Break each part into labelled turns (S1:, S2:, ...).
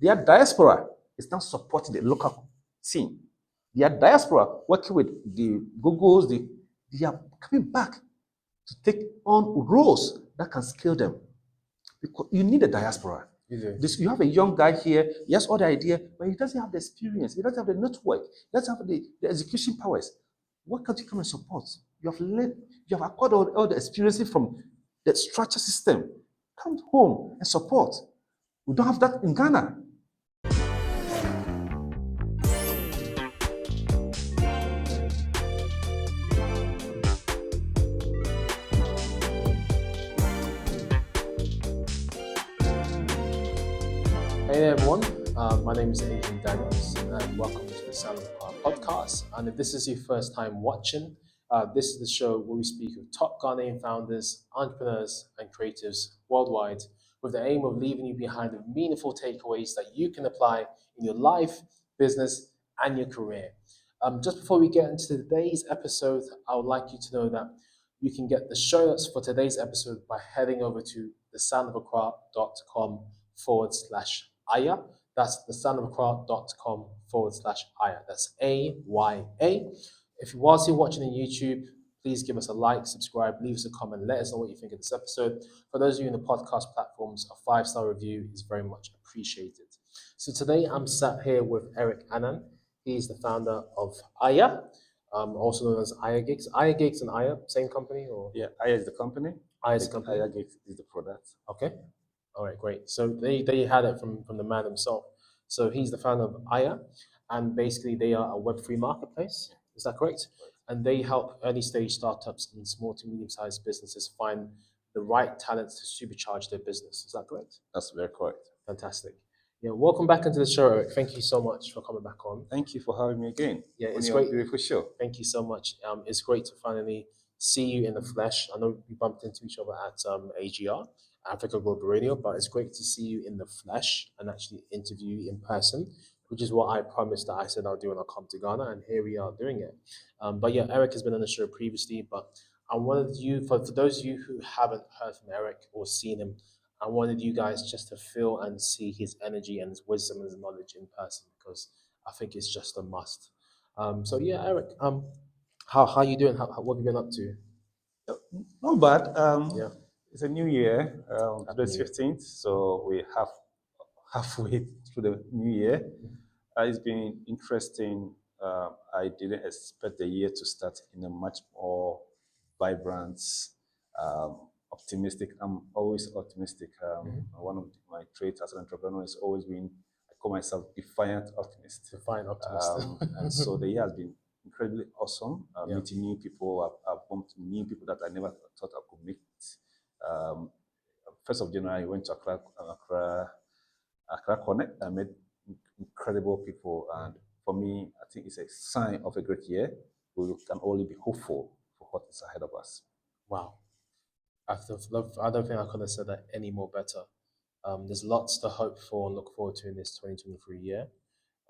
S1: their diaspora is now supporting the local team. Their diaspora working with the Googles, they are coming back to take on roles that can scale them. Because you need a diaspora. You have a young guy here, he has all the idea, but he doesn't have the experience, he doesn't have the network, he doesn't have the execution powers. What can you come and support? You have acquired all the experiences from the structure system. Come home and support. We don't have that in Ghana.
S2: Hey everyone, my name is Adrian and welcome to the Sound of Accra podcast. And if this is your first time watching, this is the show where we speak with top Ghanaian founders, entrepreneurs, and creatives worldwide with the aim of leaving you behind with meaningful takeaways that you can apply in your life, business, and your career. Just before we get into today's episode, I would like you to know that you can get the show notes for today's episode by heading over to thesoundofaccra.com/Aya. That's thesoundofaccra.com/Aya. That's AYA. If whilst you're watching on YouTube, please give us a like, subscribe, leave us a comment, let us know what you think of this episode. For those of you in the podcast platforms, a 5-star review is very much appreciated. So today I'm sat here with Eric Annan. He's the founder of Aya, also known as Ayagigs. Ayagigs and Aya, same company? Or?
S1: Yeah, Aya is the company.
S2: Aya is the company.
S1: Ayagigs is the product.
S2: Okay. All right, great. So they had it from the man himself. So he's the founder of Aya, and basically they are a Web3 marketplace. Is that correct? And they help early stage startups and small to medium sized businesses find the right talents to supercharge their business. Is that correct?
S1: That's very correct.
S2: Fantastic. Yeah, welcome back into the show, Eric. Thank you so much for coming back on.
S1: Thank you for having me again.
S2: Yeah, it's great.
S1: Beautiful show.
S2: Thank you so much. It's great to finally see you in the flesh. I know we bumped into each other at AGR, Africa Global Radio, but it's great to see you in the flesh and actually interview you in person, which is what I promised that I said I'll do when I come to Ghana, and here we are doing it. But yeah, Eric has been on the show previously, but I wanted you, for those of you who haven't heard from Eric or seen him, I wanted you guys just to feel and see his energy and his wisdom and his knowledge in person, because I think it's just a must. So yeah, Eric, how are you doing? What have you been up to?
S1: Not bad.
S2: Yeah.
S1: It's a new year. Today's 15th, so we have halfway through the new year. It's been interesting. I didn't expect the year to start in a much more vibrant, optimistic. I'm always optimistic. One of my traits as an entrepreneur is always been, I call myself defiant optimist.
S2: Defiant optimist.
S1: And so the year has been incredibly awesome. Meeting new people. I've bumped new people that I never thought I could meet. 1st of January, I went to Accra Connect. I met incredible people, and for me, I think it's a sign of a great year. We can only be hopeful for what is ahead of us.
S2: Wow. I don't think I could have said that any more better. There's lots to hope for and look forward to in this 2023 year.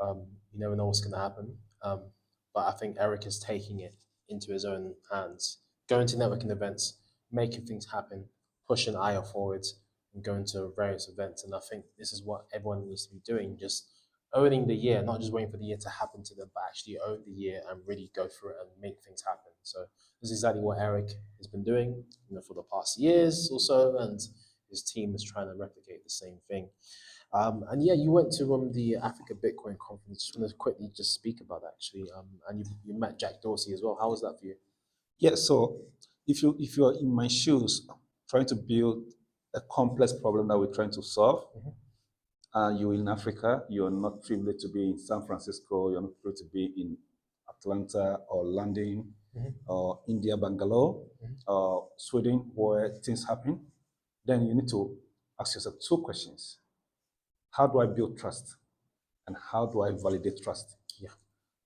S2: You never know what's going to happen, but I think Eric is taking it into his own hands, going to networking events, making things happen, pushing Aya forward, and going to various events. And I think this is what everyone needs to be doing, just owning the year, not just waiting for the year to happen to them, but actually own the year and really go through it and make things happen. So this is exactly what Eric has been doing, for the past years or so, and his team is trying to replicate the same thing. And yeah, you went to the Africa Bitcoin conference. Just want to quickly just speak about that, actually. And you met Jack Dorsey as well. How was that for you?
S1: Yeah, so if you are in my shoes, trying to build a complex problem that we're trying to solve, and you're in Africa, you're not privileged to be in San Francisco, you're not privileged to be in Atlanta or London or India, Bangalore, or Sweden, where things happen, then you need to ask yourself 2 questions. How do I build trust? And how do I validate trust?
S2: Yeah.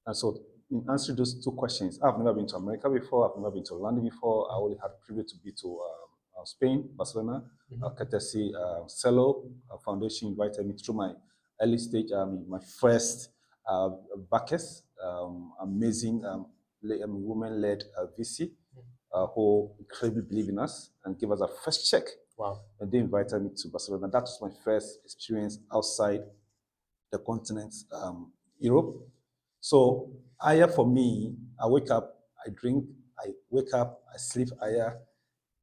S1: And so in answering those 2 questions, I've never been to America before, I've never been to London before, I only had the privilege to be to Spain, Barcelona, courtesy Cello Foundation invited me through my early stage, my first backers, amazing women-led VC who incredibly believe in us and gave us our first check.
S2: Wow.
S1: And they invited me to Barcelona. That was my first experience outside the continent, Europe. So Aya for me, I wake up, I drink, I wake up, I sleep Aya.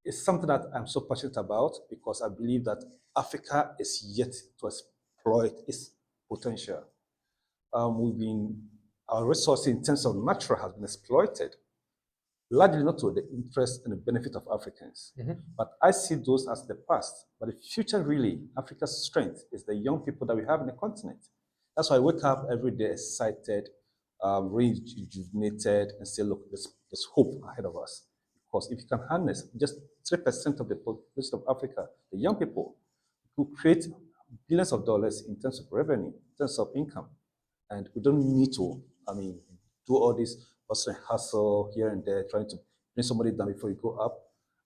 S1: It's something that I'm so passionate about because I believe that Africa is yet to exploit its potential. Our resources in terms of natural has been exploited, largely not to the interest and the benefit of Africans. But I see those as the past. But the future, really, Africa's strength is the young people that we have in the continent. That's why I wake up every day excited, rejuvenated, and say, look, there's hope ahead of us. Because if you can harness just 3% of the population of Africa, the young people, who create billions of dollars in terms of revenue, in terms of income. And we don't need to, do all this hustle here and there, trying to bring somebody down before you go up.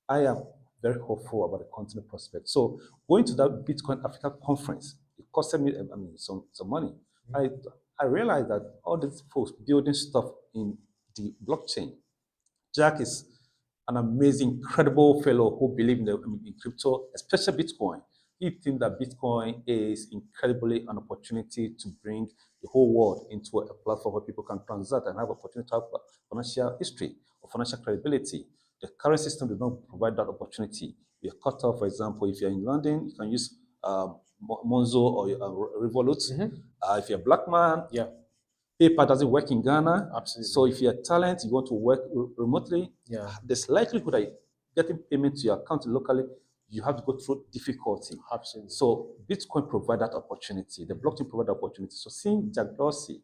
S1: I am very hopeful about the continent prospect. So going to that Bitcoin Africa conference, it costed me some money. I realized that all these folks building stuff in the blockchain. Jack is an amazing, incredible fellow who believes in crypto, especially Bitcoin. He thinks that Bitcoin is incredibly an opportunity to bring the whole world into a platform where people can transact and have opportunity to have financial history or financial credibility. The current system does not provide that opportunity. You're cut off, for example, if you're in London, you can use Monzo or Revolut. If you're a black man, PayPal doesn't work in Ghana.
S2: Absolutely.
S1: So if you're a talent, you want to work remotely, there's likelihood that getting payment to your account locally, you have to go through difficulty.
S2: Absolutely.
S1: So Bitcoin provides that opportunity. The blockchain provides that opportunity. So seeing Jack Dorsey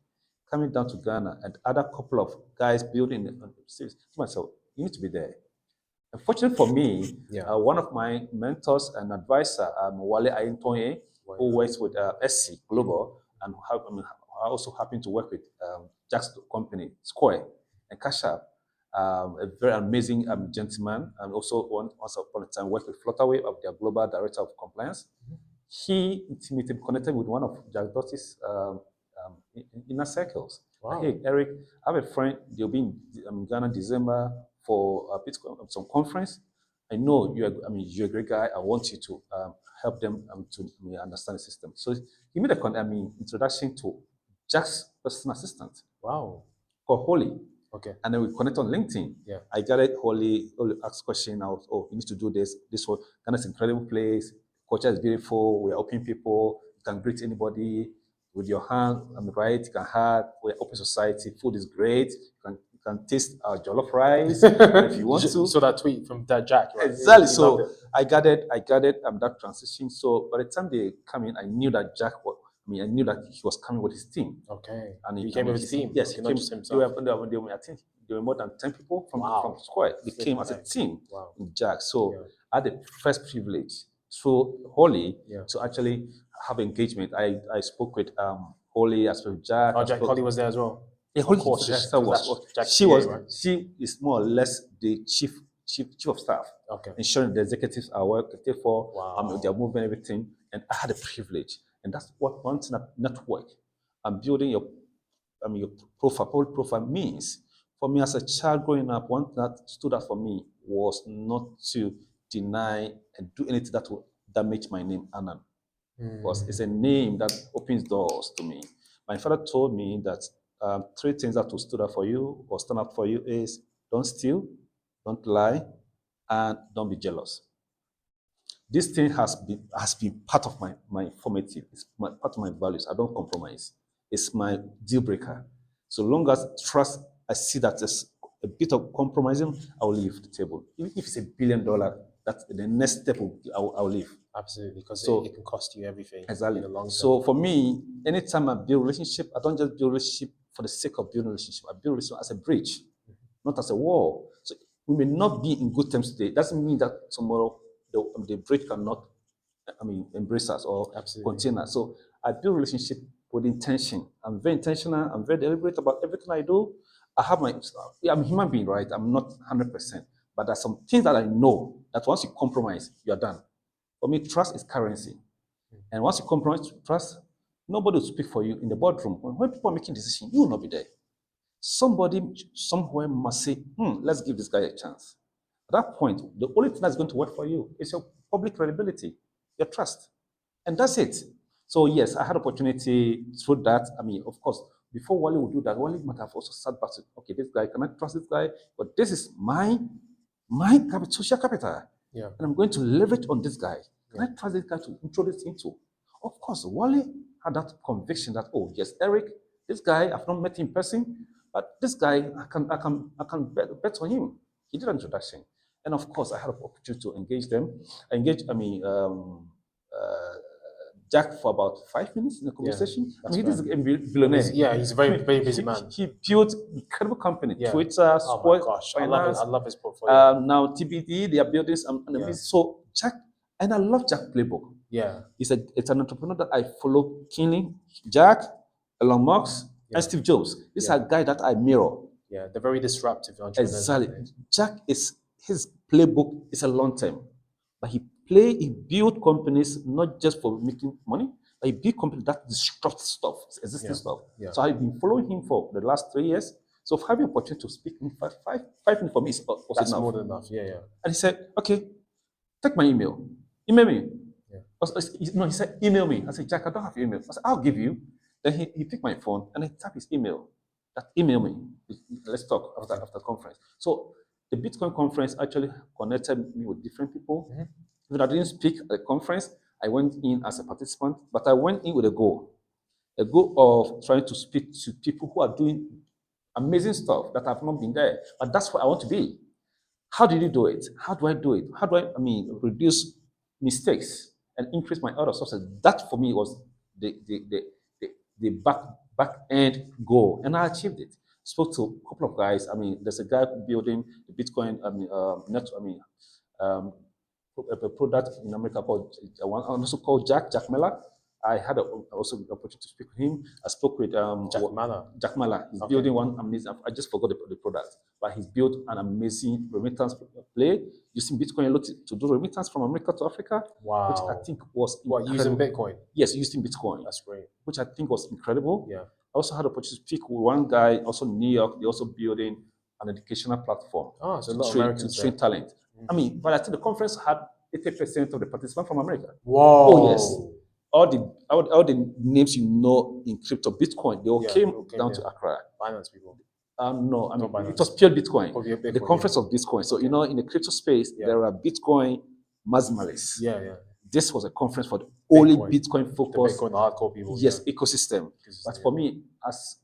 S1: coming down to Ghana and other couple of guys building the to myself, you need to be there. Unfortunately for me, one of my mentors and advisor, Wale Ayintonye, who works with SC Global, and I also happen to work with Jack's company, Square, and Cash App. A very amazing gentleman, and also once upon a time worked with Flutterwave of their global director of compliance. He intimately connected with one of Jack Dorsey's inner circles.
S2: Wow.
S1: Hey, Eric, I have a friend, they'll be in Ghana in December for some conference. I know you're a great guy. I want you to help them to understand the system. So he made a introduction to Jack's personal assistant.
S2: Wow.
S1: Called Holly.
S2: Okay.
S1: And then we connect on LinkedIn. I got it. Holly asked question. You need to do this. This one. Ghana's an incredible place. Culture is beautiful. We're open people. You can greet anybody with your hand. Right. You can hug. We're open society. Food is great. You can taste our jollof rice if you want to.
S2: So that tweet from that Jack, right?
S1: Exactly. So I got it. That transition. So by the time they come in, I knew that Jack was. I knew that he was coming with his team.
S2: Okay.
S1: And
S2: he came with his team.
S1: Yes, he came.
S2: Just himself.
S1: I think there were more than 10 people from Square. They came as a team in Jack. So I had the first privilege through Holly to actually have engagement. I spoke with Holly, I spoke with Jack.
S2: Holly was there as well.
S1: Yeah, Holly was. She is more or less the chief of staff.
S2: Okay.
S1: Ensuring the executives are well catered for. Their movement, everything. And I had a privilege. And that's what one network and building your public profile means. For me as a child growing up, one that stood out for me was not to deny and do anything that will damage my name, Annan. Because it's a name that opens doors to me. My father told me that 3 things that will stand out for you or stand up for you is don't steal, don't lie, and don't be jealous. This thing has been part of my formative. It's part of my values. I don't compromise. It's my deal breaker. So long as trust, I see that there's a bit of compromising, I'll leave the table. Even if it's $1 billion, that's the next step I'll leave.
S2: Absolutely, because it can cost you everything.
S1: Exactly.
S2: In the long term.
S1: So for me, anytime I build a relationship, I don't just build a relationship for the sake of building a relationship. I build a relationship as a bridge, not as a wall. So we may not be in good terms today. It doesn't mean that tomorrow the bridge cannot, embrace us or contain us. So I build relationship with intention. I'm very intentional. I'm very deliberate about everything I do. I'm a human being, right? I'm not 100%, but there's some things that I know that once you compromise, you're done. For me, trust is currency. And once you compromise trust, nobody will speak for you in the boardroom. When people are making decisions, you will not be there. Somebody somewhere must say, let's give this guy a chance. At that point, the only thing that's going to work for you is your public credibility, your trust. And that's it. So yes, I had opportunity through that. I mean, of course, before Wally would do that, Wally might have also sat back to, okay, this guy, can I trust this guy? But this is my capital, social capital.
S2: Yeah.
S1: And I'm going to leverage on this guy. Can I trust this guy to introduce into? Of course, Wally had that conviction that, oh yes, Eric, this guy, I've not met him in person, but this guy, I can bet on him. He did an introduction. And of course, I had an opportunity to engage them. Jack for about 5 minutes in the conversation. I mean,
S2: that's
S1: he is a billionaire.
S2: Yeah, he's a very busy man.
S1: He built incredible company,
S2: Yeah.
S1: Twitter,
S2: Oh my
S1: Square,
S2: gosh,
S1: Finance.
S2: I love his portfolio.
S1: Now TBD, they are building some amazing. So Jack, and I love Jack playbook.
S2: Yeah.
S1: It's an entrepreneur that I follow keenly. Jack, Elon Musk, and Steve Jobs. These are guys that I mirror.
S2: Yeah, they're very disruptive entrepreneurs.
S1: Exactly. Jack his playbook is a long term, but he built companies not just for making money, but he built companies that disrupt stuff, existing stuff.
S2: Yeah.
S1: So I've been following him for the last 3 years. So having an opportunity to speak in 5 minutes for me is
S2: That's
S1: enough.
S2: more than enough. Yeah.
S1: And he said, okay, take my email. Email me.
S2: Yeah.
S1: No, he said, email me. I said, Jack, I don't have your email. I said, I'll give you. Then he picked my phone and I tapped his email. Email me. Let's talk after conference. So the Bitcoin conference actually connected me with different people.
S2: Mm-hmm.
S1: Even I didn't speak at the conference, I went in as a participant, but I went in with a goal of trying to speak to people who are doing amazing stuff that have not been there. But that's what I want to be. How did you do it? How do I do it? How do I reduce mistakes and increase my order success? That for me was the back end goal, and I achieved it. Spoke to a couple of guys. I mean, there's a guy building the Bitcoin. A product in America called also called Jack Miller. I had also the opportunity to speak with him. I spoke with Jack Miller. He's building one amazing. I just forgot the product, but he's built an amazing remittance play using Bitcoin to do remittance from America to Africa.
S2: Wow.
S1: Which I think was
S2: using Bitcoin.
S1: Yes, using Bitcoin.
S2: That's great.
S1: Which I think was incredible.
S2: Yeah.
S1: I also had the opportunity to speak with one guy, also in New York. They're also building an educational platform
S2: so a lot of Americans
S1: to train talent. Mm-hmm. I mean, but I think the conference had 80% of the participants from America.
S2: Whoa.
S1: Oh yes. All the names in crypto, Bitcoin, they all came down to Accra.
S2: Finance people.
S1: No, I mean it was pure Bitcoin. The conference of Bitcoin. So in the crypto space, there are Bitcoin maximalists.
S2: Yeah.
S1: This was a conference for the only Bitcoin focused,
S2: the hardcore people.
S1: Yes, ecosystem. But for me, as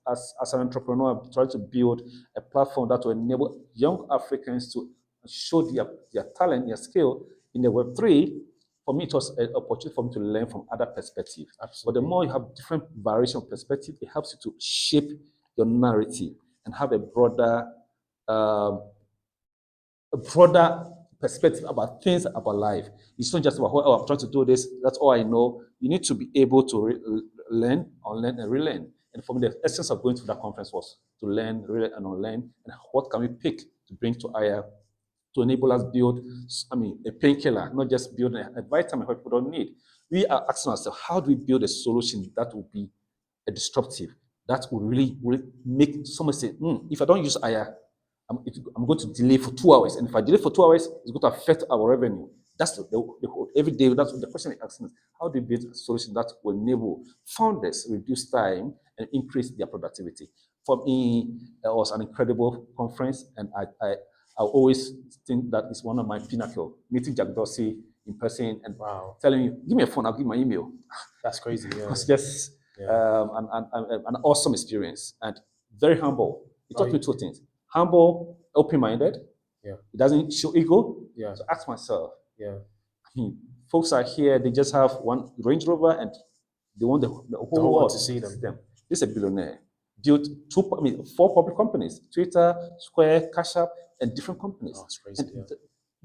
S1: an entrepreneur, I'm trying to build a platform that will enable young Africans to show their talent, their skill in the Web3. For me, it was an opportunity for me to learn from other perspectives. But the more you have different variation of perspective, it helps you to shape your narrative and have a broader perspective about things about life. It's not just about, oh, I'm trying to do this, that's all I know. You need to be able to learn, unlearn, and relearn. And for me, the essence of going to that conference was to learn, relearn, and unlearn, and what can we pick to bring to Aya to enable us build, a painkiller, not just build a vitamin what people don't need. We are asking ourselves, how do we build a solution that will be a disruptive, that will really make someone say, if I don't use Aya, I'm going to delay for 2 hours. And if I delay for 2 hours, it's going to affect our revenue. That's the whole, every day, that's what the question is asking is, how do you build a solution that will enable founders reduce time and increase their productivity? For me, it was an incredible conference, and I always think that it's one of my pinnacle. Meeting Jack Dorsey in person and telling me, give me a phone, I'll give you my email.
S2: That's crazy. Yeah.
S1: It was just an awesome experience and very humble. It taught me 2 things. Humble, open-minded. Yeah. It doesn't show ego. Yeah. So ask myself. Yeah. Folks are here, they just have one Range Rover and they want the whole world
S2: to see them.
S1: This is a billionaire. Built 4 public companies, Twitter, Square, Cash App, and different companies.
S2: Oh, it's crazy.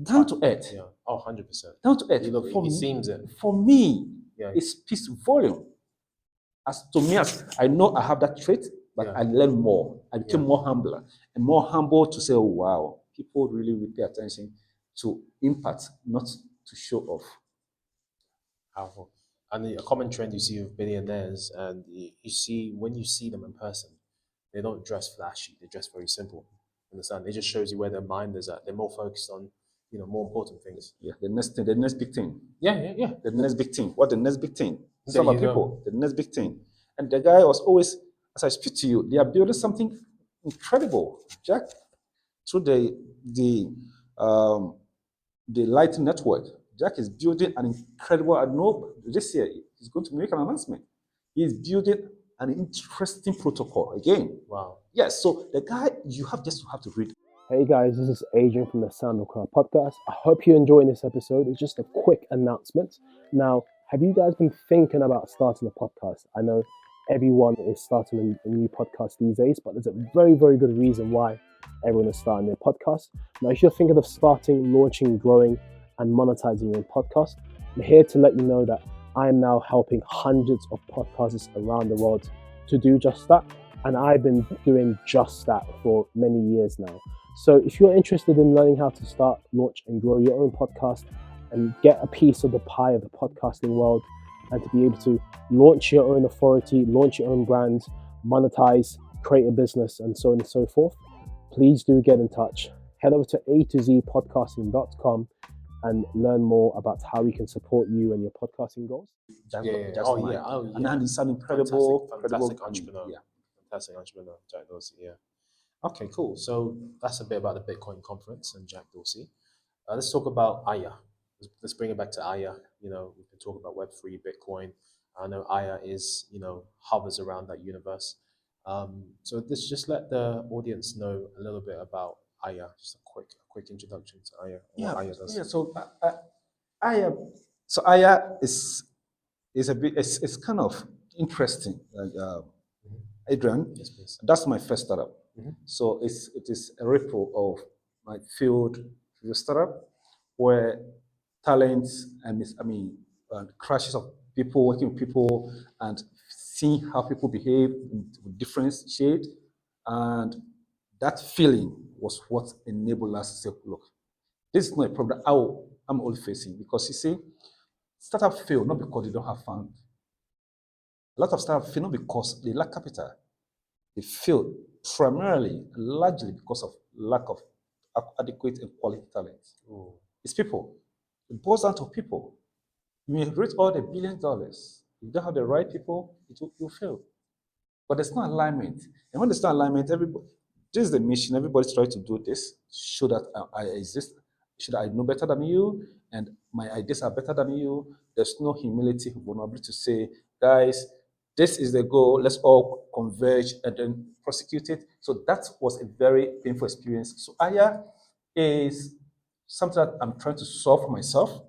S1: Down to earth.
S2: Yeah. Oh, 100%.
S1: Down to earth.
S2: He seems it.
S1: For me, it speaks volume. As I know I have that trait, but I learn more. I became more humbler and more humble to say, oh, wow, people really pay attention to impact, not to show off.
S2: Powerful. And a common trend you see with billionaires, and you see when you see them in person, they don't dress flashy. They dress very simple. Understand? It just shows you where their mind is at. They're more focused on, more important things.
S1: Yeah, the next big thing.
S2: Yeah.
S1: The next big thing. What the next big thing? It's
S2: There
S1: about
S2: you go.
S1: people, the next big thing. And the guy was always, as I speak to you, they are building something incredible, Jack, through um, the Lightning Network. Jack is building an incredible, I know this year he's going to make an announcement. He's building an interesting protocol again.
S2: Wow.
S1: Yes, so the guy, you have to read.
S3: Hey guys, this is Adrian from the Sound of Accra podcast. I hope you're enjoying this episode. It's just a quick announcement. Now, have you guys been thinking about starting a podcast? I know everyone is starting a new podcast these days, but there's a very, very good reason why everyone is starting their podcast. Now, if you're thinking of starting, launching, growing, and monetizing your own podcast, I'm here to let you know that I am now helping hundreds of podcasters around the world to do just that. And I've been doing just that for many years now. So if you're interested in learning how to start, launch, and grow your own podcast and get a piece of the pie of the podcasting world, and to be able to launch your own authority, launch your own brand, monetize, create a business, and so on and so forth, please do get in touch. Head over to a2zpodcasting.com and learn more about how we can support you and your podcasting goals.
S1: That's
S2: Oh, yeah.
S1: And he's an incredible
S2: Fantastic entrepreneur.
S1: Yeah.
S2: Fantastic entrepreneur, Jack Dorsey. Yeah. Okay, cool. So that's a bit about the Bitcoin conference and Jack Dorsey. Let's talk about Aya. Let's bring it back to Aya. You know, we can talk about Web3, Bitcoin. I know Aya is, hovers around that universe. So let's just let the audience know a little bit about Aya. Just a quick introduction to Aya. What Aya does.
S1: Yeah. So Aya is a bit. It's kind of interesting. Adrian,
S2: Yes, please.
S1: that's my first startup.
S2: Mhm.
S1: So it is a ripple of my field startup where talents and crashes of people working with people and seeing how people behave with different shade, and that feeling was what enabled us to say, look, this is not a problem I'm only facing, because you see, startup fail not because they don't have fund. A lot of startups fail not because they lack capital. They fail primarily, largely because of lack of adequate and quality talent.
S2: Ooh.
S1: It's people. It boils down to people. You may raise all the $billions. If you don't have the right people, you'll fail. But there's no alignment. And when there's no alignment, this is the mission. Everybody's trying to do this, show that I exist, show that I know better than you, and my ideas are better than you. There's no humility, vulnerability to say, guys, this is the goal, let's all converge and then prosecute it. So that was a very painful experience. So Aya is something that I'm trying to solve for myself,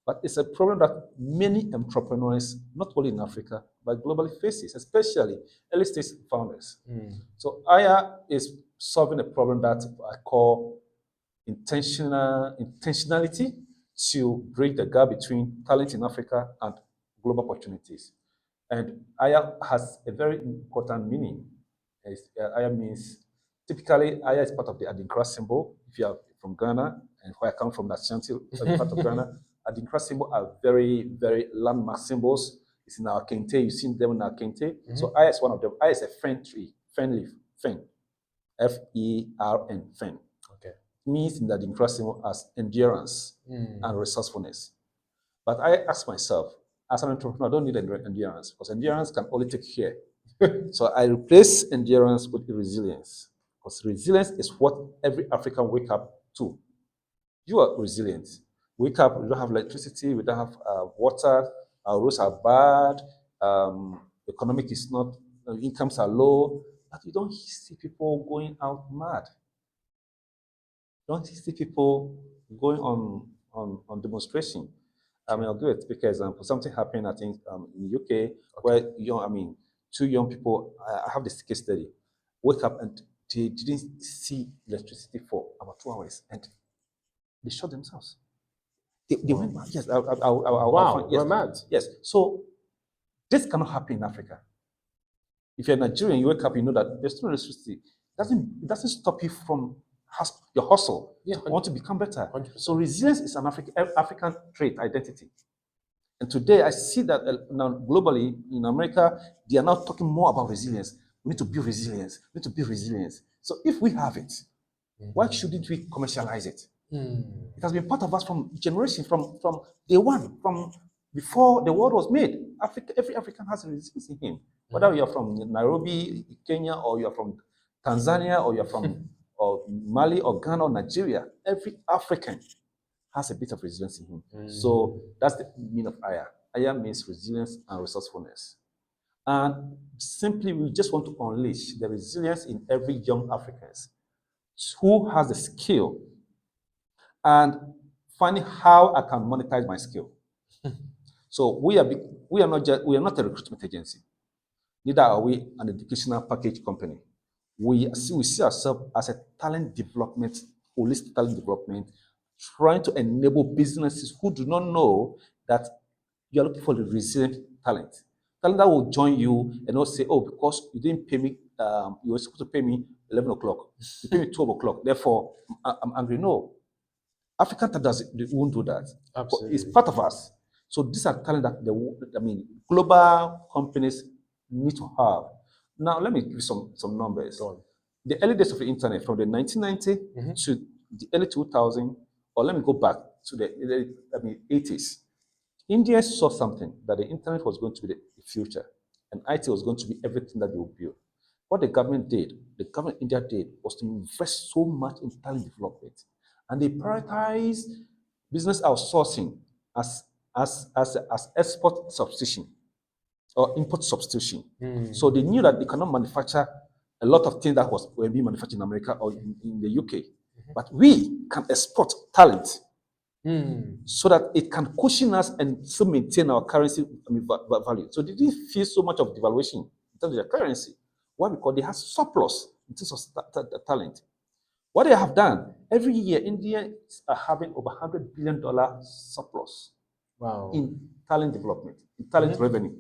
S1: but it's a problem that many entrepreneurs, not only in Africa, but globally faces, especially early stage founders. So Aya is solving a problem that I call intentionality to bridge the gap between talent in Africa and global opportunities. And Aya has a very important meaning. Aya means, typically, Aya is part of the Adinkra symbol. If you are from Ghana, and where I come from, that's Shanti, part of Ghana, Adinkra symbols are very, very landmark symbols. It's in our kente. You've seen them in our kente. Mm-hmm. So Aya is one of them. Aya is a fen tree, fen leaf, fen, F-E-R-N, fen.
S2: Okay.
S1: It means in the Adinkra symbol as endurance and resourcefulness. But I ask myself, as an entrepreneur, I don't need endurance, because endurance can only take care. So I replace endurance with resilience, because resilience is what every African wake up to. You are resilient. Wake up, we don't have electricity, we don't have water, our roads are bad, economic is not, incomes are low, but you don't see people going out mad. You don't see people going on demonstration. I mean, I'll give a typical example. Something happened, I think, in the UK, where two young people. I have this case study. Wake up and they didn't see electricity for about 2 hours, and they shot themselves. They went mad. Yes,
S2: Wow,
S1: yes,
S2: we're mad.
S1: Yes. So this cannot happen in Africa. If you're Nigerian, you wake up, you know that there's no electricity. It doesn't stop you from your hustle.
S2: Yeah,
S1: you want to become better.
S2: 100%.
S1: So resilience is an African trait, identity. And today I see that now globally in America, they are now talking more about resilience. We need to build resilience. We need to build resilience. So if we have it, why shouldn't we commercialize it? It has been part of us from generation, from day one, from before the world was made. Every African has resilience in him. Whether you're from Nairobi, Kenya, or you're from Tanzania, or you're from or Mali, or Ghana, or Nigeria, every African has a bit of resilience in him. So that's the meaning of Aya. Aya means resilience and resourcefulness. And simply, we just want to unleash the resilience in every young African who has the skill and finding how I can monetize my skill. So we are not a recruitment agency. Neither are we an educational package company. We see ourselves as a talent development, holistic talent development, trying to enable businesses who do not know that you are looking for the resilient talent. Talent that will join you and not say, oh, because you didn't pay me, you were supposed to pay me 11 o'clock. You pay me 12 o'clock. Therefore, I'm angry. No. African talent won't do that.
S2: Absolutely.
S1: It's part of us. So these are talent that global companies need to have. Now, let me give you some numbers. The early days of the internet, from the 1990 to the early 2000, or let me go back to the 80s. India saw something that the internet was going to be the future, and IT was going to be everything that they would build. What the government India did, was to invest so much in talent development, and they prioritized business outsourcing as export substitution or import substitution. So they knew that they cannot manufacture a lot of things that were being manufactured in America or in the UK, but we can export talent. So that it can cushion us and still maintain our currency value. So they didn't feel so much of devaluation in terms of their currency. Why? Because they have surplus in terms of talent. What they have done, every year, Indians are having over $100 billion surplus in talent development, in talent revenue.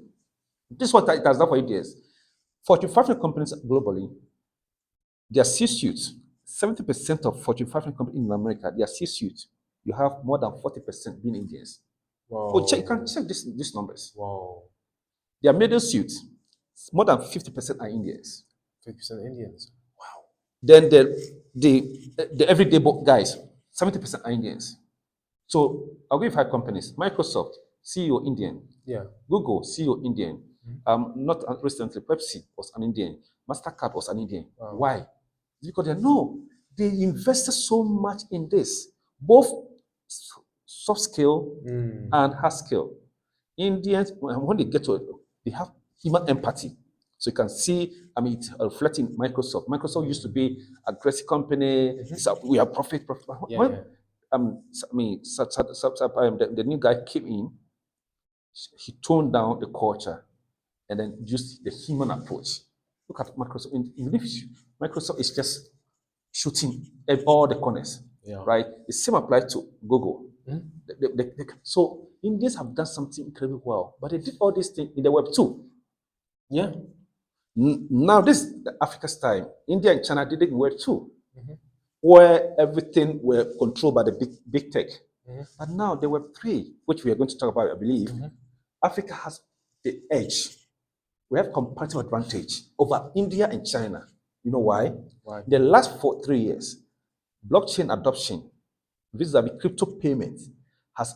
S1: This is what it has done for years. Fortune 500 companies globally, their C-suites, 70% of Fortune 500 companies in America, their C-suites, you have more than 40% being Indians.
S2: Wow.
S1: Oh, you can check these numbers.
S2: Wow.
S1: Their middle suits, more than 50% are Indians.
S2: 50% Indians. Wow.
S1: Then the everyday guys, 70% are Indians. So I'll give 5 companies. Microsoft, CEO Indian.
S2: Yeah.
S1: Google, CEO Indian. Not recently, Pepsi was an Indian. MasterCard was an Indian.
S2: Wow.
S1: Why? Because they invested so much in this, both soft skill and hard skill. Indians, when they get to it, they have human empathy. So you can see, it's reflecting Microsoft. Microsoft used to be a aggressive company. So we are profit. The new guy came in, he toned down the culture and then used the human approach. Look at Microsoft. Microsoft is just shooting at all the corners, right? The same applies to Google. So Indians have done something incredibly well, but they did all these things in the Web2.
S2: Yeah.
S1: Now this is the Africa's time. India and China did it in Web2, where everything were controlled by the big tech. But now the Web3, which we are going to talk about, I believe, Africa has the edge. We have comparative advantage over India and China. You know why?
S2: Why?
S1: The last 3 years, blockchain adoption, vis-a-vis crypto payments,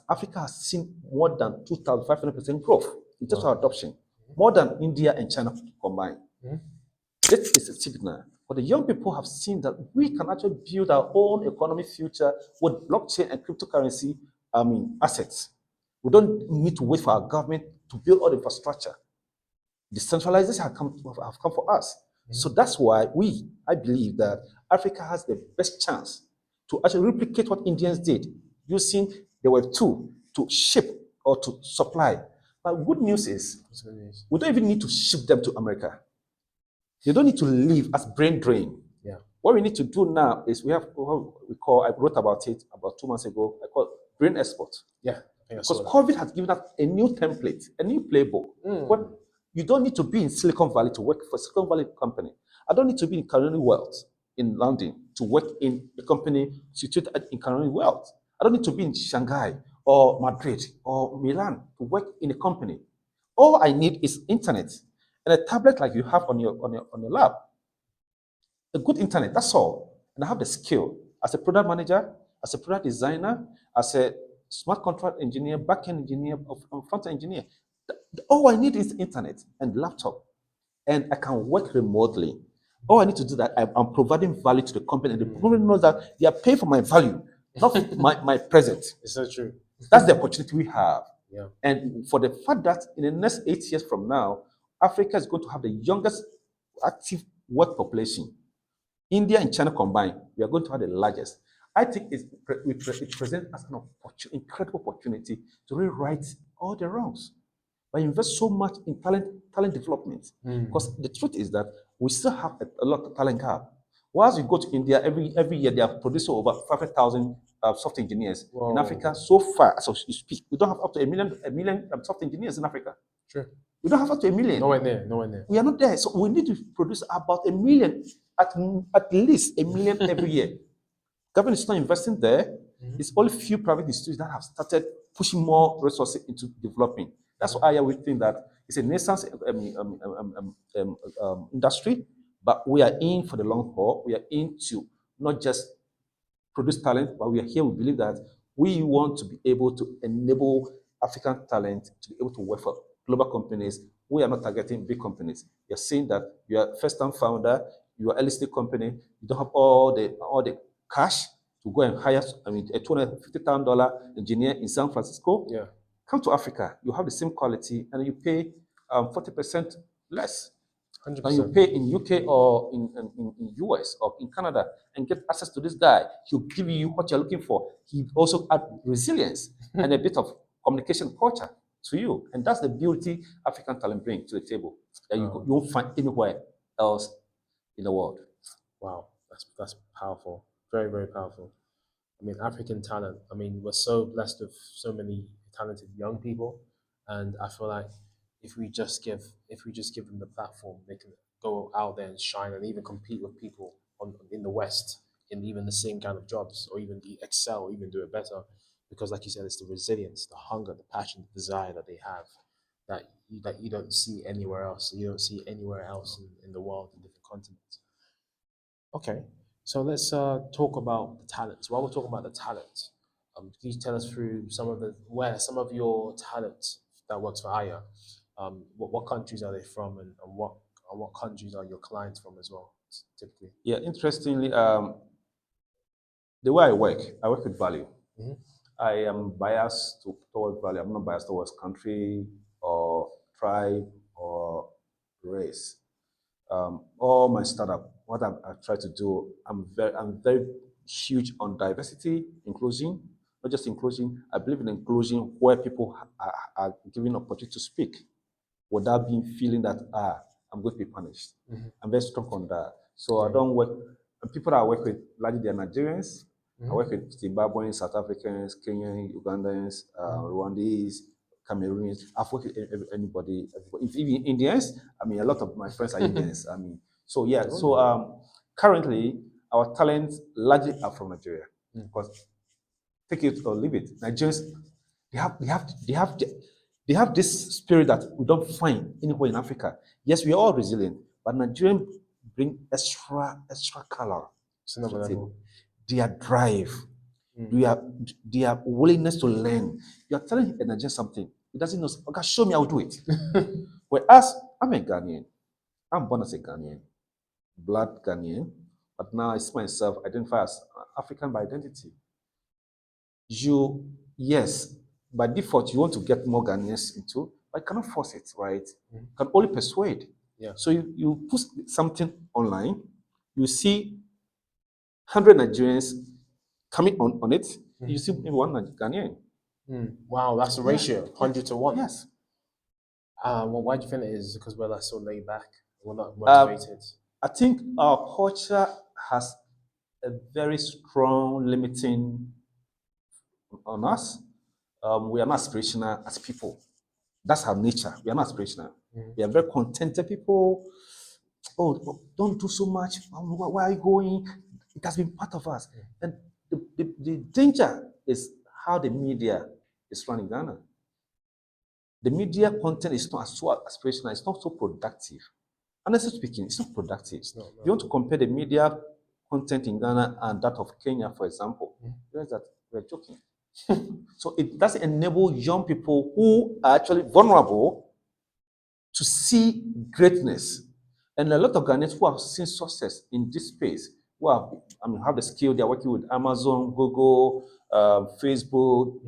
S1: Africa has seen more than 2,500% growth in terms of adoption, more than India and China combined. This is a signal. But the young people have seen that we can actually build our own economic future with blockchain and cryptocurrency assets. We don't need to wait for our government to build all the infrastructure. Decentralization have come for us. So that's why I believe that Africa has the best chance to actually replicate what Indians did using the Web2 to ship or to supply. But good news is, we don't even need to ship them to America. They don't need to live as brain drain.
S2: Yeah.
S1: What we need to do now is I wrote about it about 2 months ago, I call it brain export.
S2: Yeah.
S1: Because COVID has given us a new template, a new playbook. You don't need to be in Silicon Valley to work for a Silicon Valley company. I don't need to be in Canary Wharf in London to work in a company situated in Canary Wharf. I don't need to be in Shanghai or Madrid or Milan to work in a company. All I need is internet and a tablet like you have on your lab. A good internet, that's all. And I have the skill as a product manager, as a product designer, as a smart contract engineer, back-end engineer, front-end engineer. All I need is internet and laptop, and I can work remotely. All I need to do that, I'm providing value to the company, and the company knows that they are paying for my value, not my present.
S2: It's so true.
S1: That's the opportunity we have.
S2: Yeah.
S1: And for the fact that in the next 8 years from now, Africa is going to have the youngest active work population. India and China combined, we are going to have the largest. I think it presents as an incredible opportunity to rewrite all the wrongs. But invest so much in talent development. Because the truth is that we still have a lot of talent gap. Whilst you go to India, every year they are producing over 500,000 software engineers.
S2: Whoa.
S1: In Africa, so far, as you speak, we don't have up to a million software engineers in Africa.
S2: Sure.
S1: We don't have up to a million.
S2: Nowhere near.
S1: We are not there. So we need to produce about a million, at least a million every year. Government is not investing there. It's only few private institutions that have started pushing more resources into developing. That's why we think that it's a nascent industry, but we are in for the long haul. We are in to not just produce talent, but we are here. We believe that we want to be able to enable African talent to be able to work for global companies. We are not targeting big companies. We are saying that you are first-time founder, you are early stage company, you don't have all the cash to go and hire a $250,000 engineer in San Francisco.
S2: Yeah.
S1: Come to Africa, you have the same quality, and you pay 40% less
S2: 100%.
S1: than you pay in UK or in US or in Canada, and get access to this guy. He'll give you what you're looking for. He also add resilience and a bit of communication culture to you, and that's the beauty African talent brings to the table that you won't find anywhere else in the world.
S2: Wow, that's powerful. Very, very powerful. I mean, African talent. I mean, we're so blessed with so many talented young people, and I feel like if we just give them the platform, they can go out there and shine and even compete with people in the West in even the same kind of jobs, or even excel, or even do it better. Because, like you said, it's the resilience, the hunger, the passion, the desire that they have that you don't see anywhere else. You don't see anywhere else in the world, in different continents. Okay, so let's talk about the talents. While we're talking about the talent, can you tell us through some of your talents that works for Aya? What countries are they from, and what countries are your clients from as well, typically?
S1: Yeah, interestingly, the way I work with value. I am biased towards value. I'm not biased towards country or tribe or race. All my startup, what I try to do, I'm very huge on diversity, inclusion, not just inclusion. I believe in inclusion where people are given opportunity to speak without being feeling that I'm going to be punished. I'm very strong on that. So I don't work. And people that I work with, largely they're Nigerians. I work with Zimbabweans, South Africans, Kenyans, Ugandans, Rwandese, Cameroonians. I've worked with anybody. Even Indians. I mean, a lot of my friends are Indians. I mean, so yeah. So currently, our talents largely are from Nigeria. Because take it or leave it, Nigerians, they have this spirit that we don't find anywhere in Africa. Yes, we are all resilient, but Nigerians bring extra color.
S2: It's another level.
S1: Their drive, their willingness to learn. You are telling a Nigerian something, he doesn't know. Okay, show me, I'll do it. Whereas I'm a Ghanaian, I'm born as a Ghanaian, blood Ghanaian, but now I see myself identify as African by identity. Yes, by default, you want to get more Ghanaians into, but you cannot force it, right? You can only persuade.
S2: Yeah.
S1: So you put something online, you see 100 Nigerians coming on it, you see maybe one Ghanaian.
S2: Wow, that's a ratio, 100 to 1.
S1: Yes.
S2: Well, why do you think it is? Because we're like so laid back, we're not motivated.
S1: I think our culture has a very strong limiting on us. We are not aspirational as people. That's our nature. We are not aspirational. We are very contented people. Oh, don't do so much. Where are you going? It has been part of us. And the danger is how the media is running Ghana. The media content is not so aspirational. It's not so productive. Honestly speaking, it's not productive. If you want to compare the media content in Ghana and that of Kenya, for example, realize that we're joking. So it does enable young people who are actually vulnerable to see greatness. And a lot of Ghanaians who have seen success in this space, who have, have the skill, they're working with Amazon, Google, Facebook,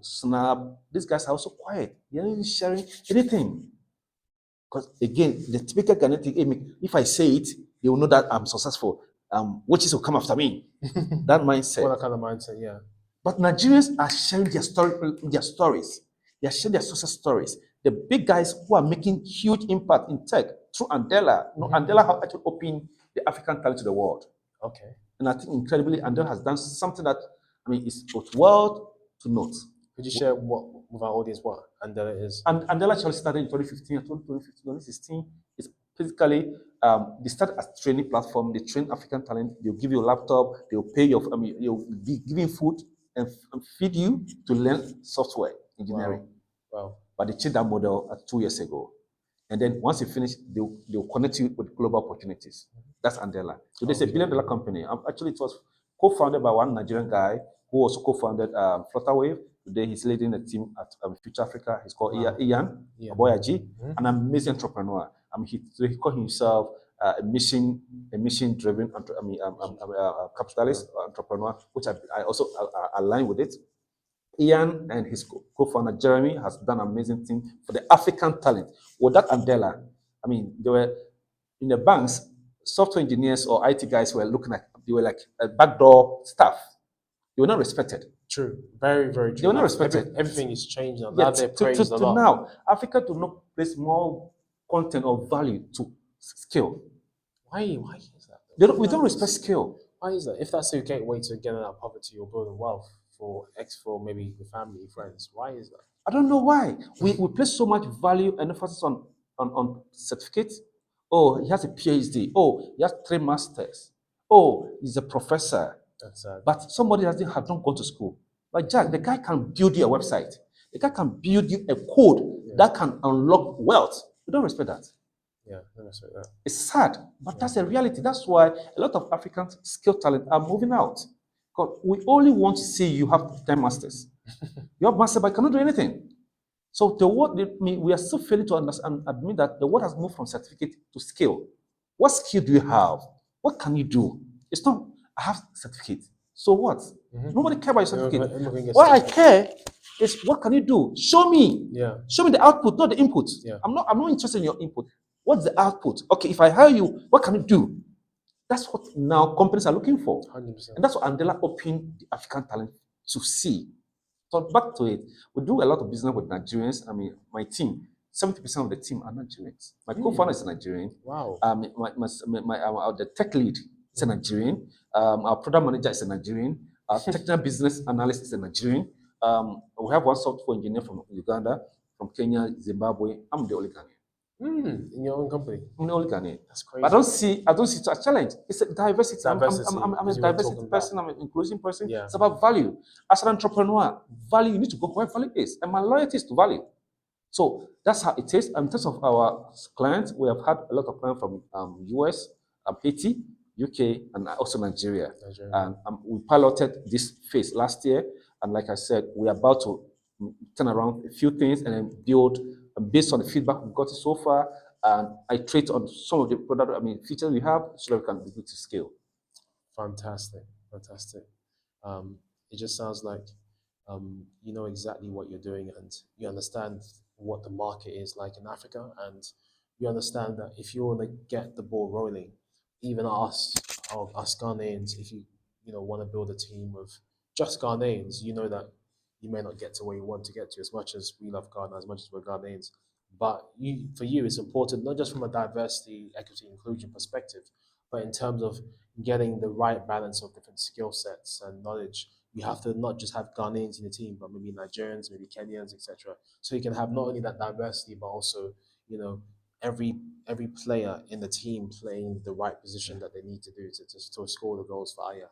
S1: Snap. These guys are also quiet. They're not even sharing anything. Because again, the typical Ghanaian thing, if I say it, they will know that I'm successful. Witches will come after me. That mindset.
S2: Well, that kind of mindset, yeah.
S1: But Nigerians are sharing their stories. They are sharing their success stories. The big guys who are making huge impact in tech through Andela. Andela have actually opened the African talent to the world.
S2: Okay.
S1: And I think incredibly, Andela has done something that is worth to note.
S2: Could you share with our audience what Andela is?
S1: And Andela actually started in 2015, 2016. It's basically they start as training platform. They train African talent. They'll give you a laptop. They'll pay your. You'll be giving food and feed you to learn software engineering.
S2: Wow.
S1: But they changed that model 2 years ago. And then once you finish, they'll connect you with global opportunities. That's Andela. So it's a $1 billion company. Actually, it was co-founded by one Nigerian guy who also co-founded Flutterwave. Today, he's leading a team at Future Africa. He's called Ian Aboyaji, an amazing entrepreneur. He called himself a mission-driven capitalist entrepreneur, which I also align with it. Ian and his co-founder Jeremy has done an amazing thing for the African talent. With that Andela, they were in the banks, software engineers or IT guys were looking at, they were like a backdoor staff. They were not respected.
S2: True. Very, very true.
S1: They were not respected.
S2: Everything is changed now.
S1: Yeah,
S2: Now they're praised a lot.
S1: Now, Africa do not place more content or value to skill.
S2: Why is that?
S1: We don't respect skill.
S2: Why is that? If that's a gateway to getting out of poverty or building wealth for maybe the family, friends, why is that?
S1: I don't know why. We place so much value and emphasis on certificates. Oh, he has a PhD. Oh, he has 3 masters. Oh, he's a professor.
S2: That's sad.
S1: But somebody has not gone to school. Like Jack, the guy can build you a website. The guy can build you a code that can unlock wealth. We don't respect that.
S2: Yeah, I don't respect that.
S1: It's sad, but that's a reality. That's why a lot of African skilled talent are moving out. Because we only want to see you have 10 masters. You have master, but you cannot do anything. So the world, we are still failing to understand and admit that the world has moved from certificate to skill. What skill do you have? What can you do? It's not, I have certificate. So what? Nobody cares about your certificate. What I care is what can you do? Show me.
S2: Yeah.
S1: Show me the output, not the input.
S2: Yeah.
S1: I'm not interested in your input. What's the output? Okay, if I hire you, what can you do? That's what now companies are looking for.
S2: 100%.
S1: And that's what Andela opened the African talent to see. So back to it, we do a lot of business with Nigerians. My team, 70% of the team are Nigerians. My co-founder is a Nigerian.
S2: Wow.
S1: The tech lead is a Nigerian. Our product manager is a Nigerian. Our technical business analyst is a Nigerian. We have one software engineer from Uganda, from Kenya, Zimbabwe. I'm the only Ghanaian.
S2: In your own company?
S1: I'm the only Ghanaian.
S2: That's crazy.
S1: But I don't see it as a challenge. It's a diversity. I'm a diversity person. I'm an inclusion person.
S2: Yeah.
S1: It's about value. As an entrepreneur, value, you need to go where value is. And my loyalty is to value. So that's how it is. In terms of our clients, we have had a lot of clients from US, Haiti, UK, and also Nigeria. And we piloted this phase last year. And like I said, we're about to turn around a few things and then build based on the feedback we've got so far, and iterate on some of the product, features we have so that we can be able to scale.
S2: Fantastic. It just sounds like you know exactly what you're doing and you understand what the market is like in Africa, and you understand that if you want to get the ball rolling, even us Ghanaians, if you want to build a team of just Ghanaians, you know that you may not get to where you want to get to, as much as we love Ghana, as much as we're Ghanaians. But for you, it's important, not just from a diversity, equity, inclusion perspective, but in terms of getting the right balance of different skill sets and knowledge. You have to not just have Ghanaians in the team, but maybe Nigerians, maybe Kenyans, etc. So you can have not only that diversity, but also, every player in the team playing the right position that they need to do to score the goals for Aya.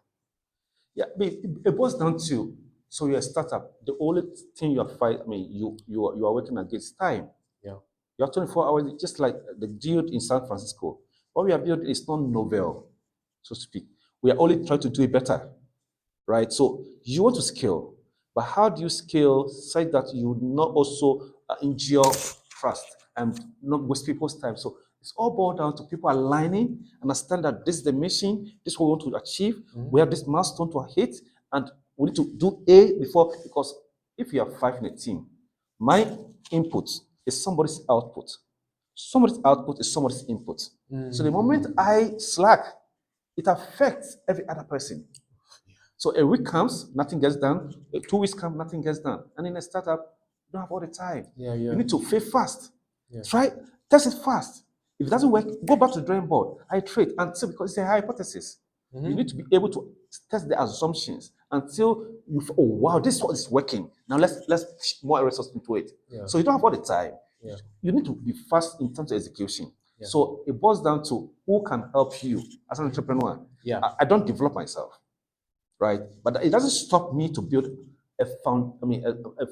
S1: Yeah, it boils down to, so you're a startup. The only thing you are fighting, you are working against time.
S2: Yeah.
S1: You have 24 hours, just like the dude in San Francisco. What we are building is not novel, so to speak. We are only trying to do it better, right? So you want to scale. But how do you scale such that you not also injure trust and not waste people's time? So it's all boiled down to people aligning, understand that this is the mission, this is what we want to achieve. We have this milestone to hit, and we need to do A before, because if you have 5 in a team, my input is somebody's output. Somebody's output is somebody's input. So the moment I slack, it affects every other person. So a week comes, nothing gets done. 2 weeks come, nothing gets done. And in a startup, you don't have all the time. You need to fail fast. Try, test it fast. If it doesn't work, go back to the drawing board. Iterate until, because it's a hypothesis. You need to be able to test the assumptions until you feel, oh wow, this is what is working. Now let's push more resources into it. So you don't have all the time. You need to be fast in terms of execution. So it boils down to who can help you as an entrepreneur. I don't develop myself, right? But it doesn't stop me to build a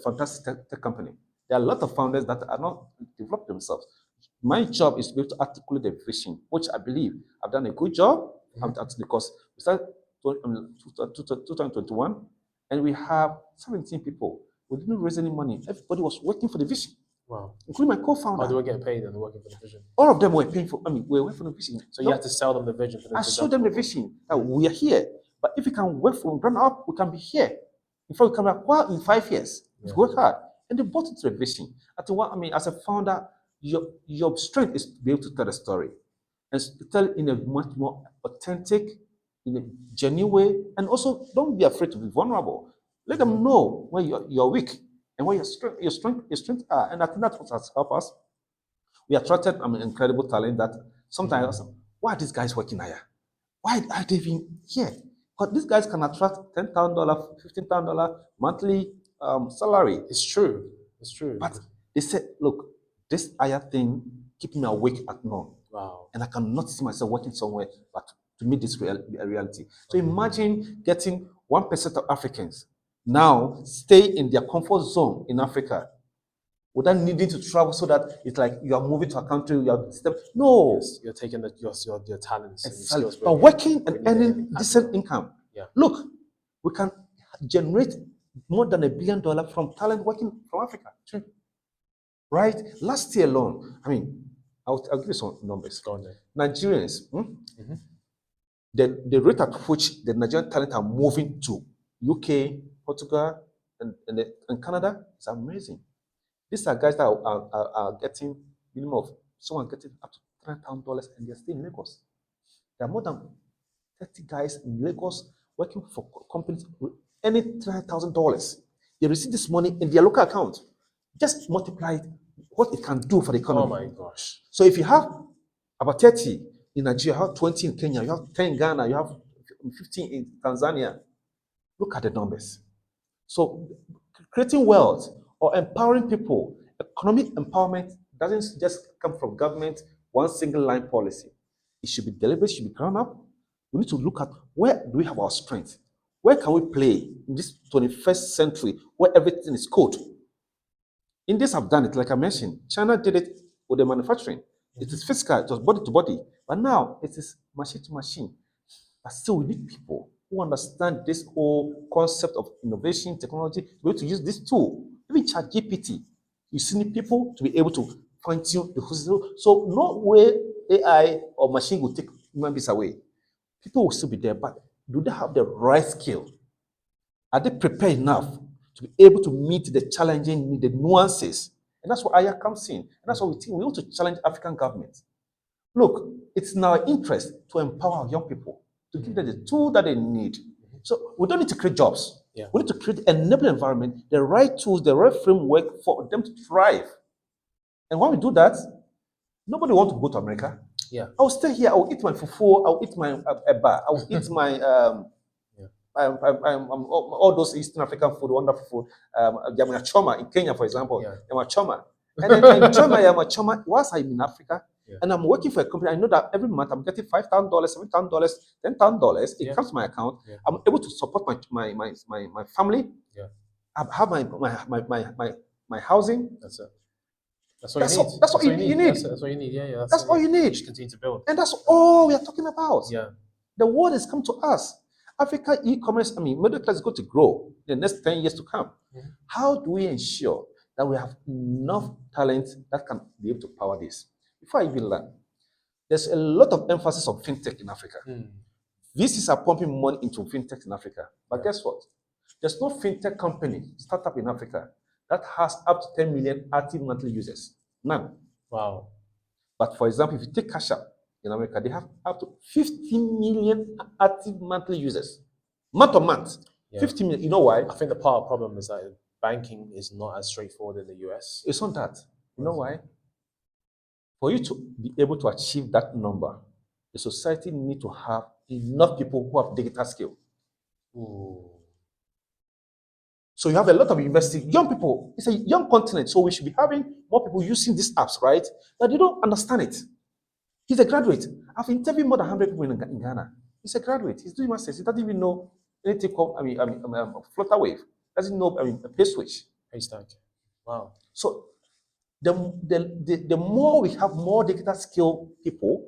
S1: fantastic tech company. There are a lot of founders that are not developed themselves. My job is to be able to articulate the vision, which I believe I've done a good job. Because we started 2021, and we have 17 people. We didn't raise any money. Everybody was working for the vision.
S2: Wow.
S1: Including my co-founder.
S2: How do we get paid and working for the vision?
S1: All of them were paying for, we were working for the vision.
S2: So you have to sell them the vision. For them
S1: I showed them the vision that we are here. But if we can work from ground up, we can be here. In fact, we can acquire in 5 years. If we work hard. And they bought into the vision. As a founder, your strength is to be able to tell a story. And tell it in a much more authentic, in a genuine way. And also, don't be afraid to be vulnerable. Let them know where you're weak and where your strength are. And I think that's what has helped us. We attracted incredible talent that sometimes, why are these guys working here? Why are they even here? Because these guys can attract $10,000, $15,000 monthly salary.
S2: It's true. It's true.
S1: But they said, look, this higher thing keeps me awake at night.
S2: Wow.
S1: And I cannot see myself working somewhere but to meet this reality. So imagine getting 1% of Africans now stay in their comfort zone in Africa without needing to travel, so that it's like you are moving to a country, no.
S2: Yes, you're taking your talents and
S1: skills,
S2: skills.
S1: but working and earning decent income. Look, we can generate more than $1 billion from talent working from Africa. True. Right? Last year alone, I'll give you some numbers.
S2: Go on there.
S1: Nigerians, the rate at which the Nigerian talent are moving to UK, Portugal, and Canada is amazing. These are guys that are getting minimum of someone getting up to $3,000, and they're still in Lagos. There are more than 30 guys in Lagos working for companies earning $3,000. They receive this money in their local account. Just multiply what it can do for the economy.
S2: Oh my gosh.
S1: So if you have about 30 in Nigeria, you have 20 in Kenya, you have 10 in Ghana, you have 15 in Tanzania. Look at the numbers. So creating wealth or empowering people, economic empowerment doesn't just come from government, one single line policy. It should be deliberate, it should be ground up. We need to look at where do we have our strength? Where can we play in this 21st century where everything is code? Indians have done it, like I mentioned. China did it with the manufacturing. It is physical, it was body to body. But now it is machine to machine. But still, we need people who understand this whole concept of innovation, technology, to be able to use this tool. Even ChatGPT, you still need people to be able to fine-tune the whole. So no way AI or machine will take human beings away. People will still be there, but do they have the right skill? Are they prepared enough to be able to meet the challenging need, the nuances? And that's where Aya comes in. And that's what we think. We want to challenge African governments. Look, it's in our interest to empower our young people, to give them the tool that they need. So we don't need to create jobs. We need to create an enabling environment, the right tools, the right framework for them to thrive. And when we do that, nobody wants to go to America. I'll stay here. I'll eat my fufu. I'll eat my eba. I'll eat my all those Eastern African food, wonderful food. Yama choma in Kenya, for example. Yama choma. And then yama choma. Whilst I'm in Africa, and I'm working for a company, I know that every month I'm getting $5,000, $7,000, $10,000. It comes to my account. I'm able to support my family. I have my housing.
S2: That's it. That's all you need.
S1: That's what you need.
S2: That's what you need.
S1: That's all you need.
S2: Just continue to build.
S1: And that's all we are talking about.
S2: Yeah.
S1: The world has come to us. Africa e-commerce, middle class is going to grow in the next 10 years to come. How do we ensure that we have enough talent that can be able to power this? Before I even learn, there's a lot of emphasis on fintech in Africa. VCs are pumping money into fintech in Africa. But guess what? There's no fintech company, startup in Africa, that has up to 10 million active monthly users. None.
S2: Wow.
S1: But for example, if you take Cash App in America, they have up to 50 million active monthly users. Month to month. 50 million. You know why?
S2: I think the part of the problem is that banking is not as straightforward in the US.
S1: It's not that. You know why? For you to be able to achieve that number, the society needs to have enough people who have digital skill. So you have a lot of university, young people. It's a young continent, so we should be having more people using these apps, right? But they don't understand it. He's a graduate. I've interviewed more than 100 people in Ghana. He's a graduate. He's doing masters. He doesn't even know anything called, flutter wave. Doesn't know, a pay switch.
S2: Haystack. Wow.
S1: So the more we have more digital skill people,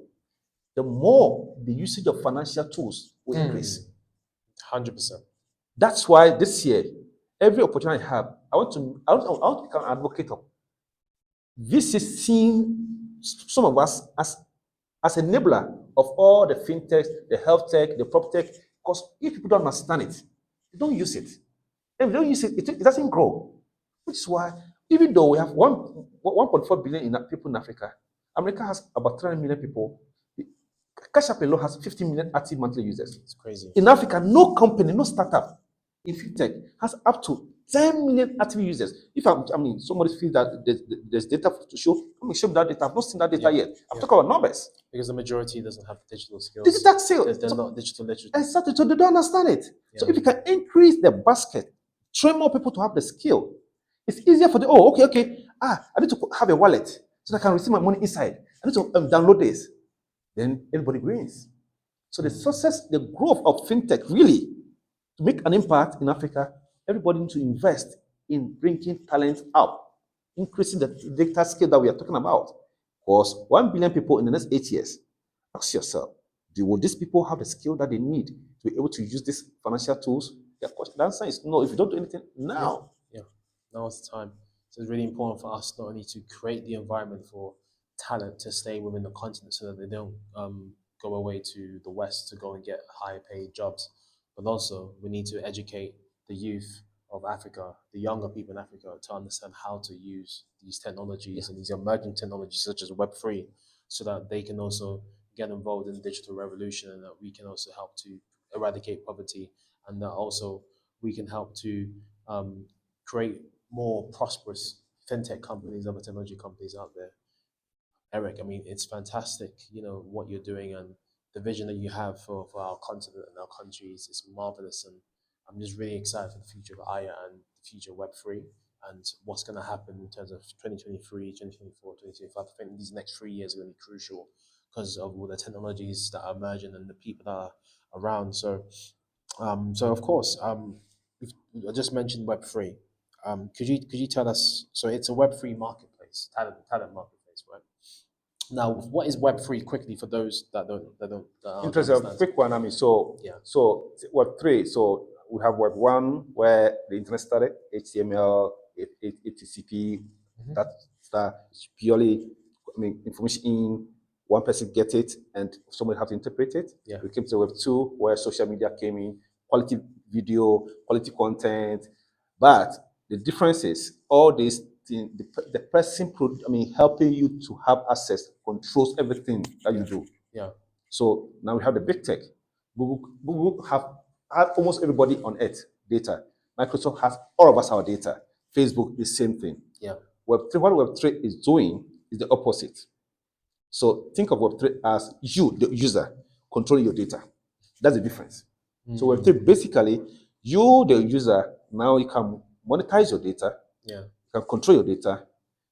S1: the more the usage of financial tools will increase.
S2: 100%.
S1: That's why this year, every opportunity I have, I want to become an advocate of. This is seeing some of us as enabler of all the fintech, the health tech, the prop tech, because if people don't understand it, they don't use it. And if they don't use it, it doesn't grow. Which is why, even though we have 1.4 billion people in Africa, America has about 300 million people. Cash App alone has 50 million active monthly users.
S2: It's crazy.
S1: In Africa, no company, no startup in fintech has up to 10 million active users. If somebody feels that there's data to show, let me show me that data. I've not seen that data yet. I'm talking about numbers.
S2: Because the majority doesn't have digital skills.
S1: Digital skills.
S2: They're not digital literate.
S1: Exactly. So they don't understand it. So if you can increase the basket, train more people to have the skill, it's easier for the, okay. I need to have a wallet so that I can receive my money inside. I need to download this. Then everybody wins. So the success, the growth of fintech, really, to make an impact in Africa, everybody needs to invest in bringing talent up, increasing the data skill that we are talking about. Because 1 billion people in the next 8 years, ask yourself, will these people have the skill that they need to be able to use these financial tools? The answer is no. If you don't do anything now.
S2: Now is the time. So it's really important for us not only to create the environment for talent to stay within the continent so that they don't go away to the West to go and get higher paid jobs, but also we need to educate the youth of Africa, the younger people in Africa, to understand how to use these technologies and these emerging technologies such as Web3, so that they can also get involved in the digital revolution, and that we can also help to eradicate poverty, and that also we can help to create more prosperous fintech companies, other technology companies out there. Eric, it's fantastic, what you're doing, and the vision that you have for our continent and our countries is marvelous. And I'm just really excited for the future of Aya and the future of Web3 and what's going to happen in terms of 2023, 2024, 2025. I think these next 3 years are going to be crucial because of all the technologies that are emerging and the people that are around. So of course, I just mentioned Web3. Could you tell us? So it's a Web3 marketplace, talent marketplace, right? Now, what is Web3 quickly for those that don't
S1: Interesting, quick one. So Web3. So we have Web 1 where the internet started, HTML, HTTP. That's purely, information in. One person get it, and somebody have to interpret it. We came to Web 2 where social media came in, quality video, quality content, but the difference is all these things, the person helping you to have access controls everything that you do. So now we have the big tech. Google have almost everybody on earth data. Microsoft has all of us our data. Facebook, the same thing. Web3, what Web3 is doing is the opposite. So think of Web3 as you, the user, controlling your data. That's the difference. So Web3, basically, you, the user, now you can monetize your data. You can control your data.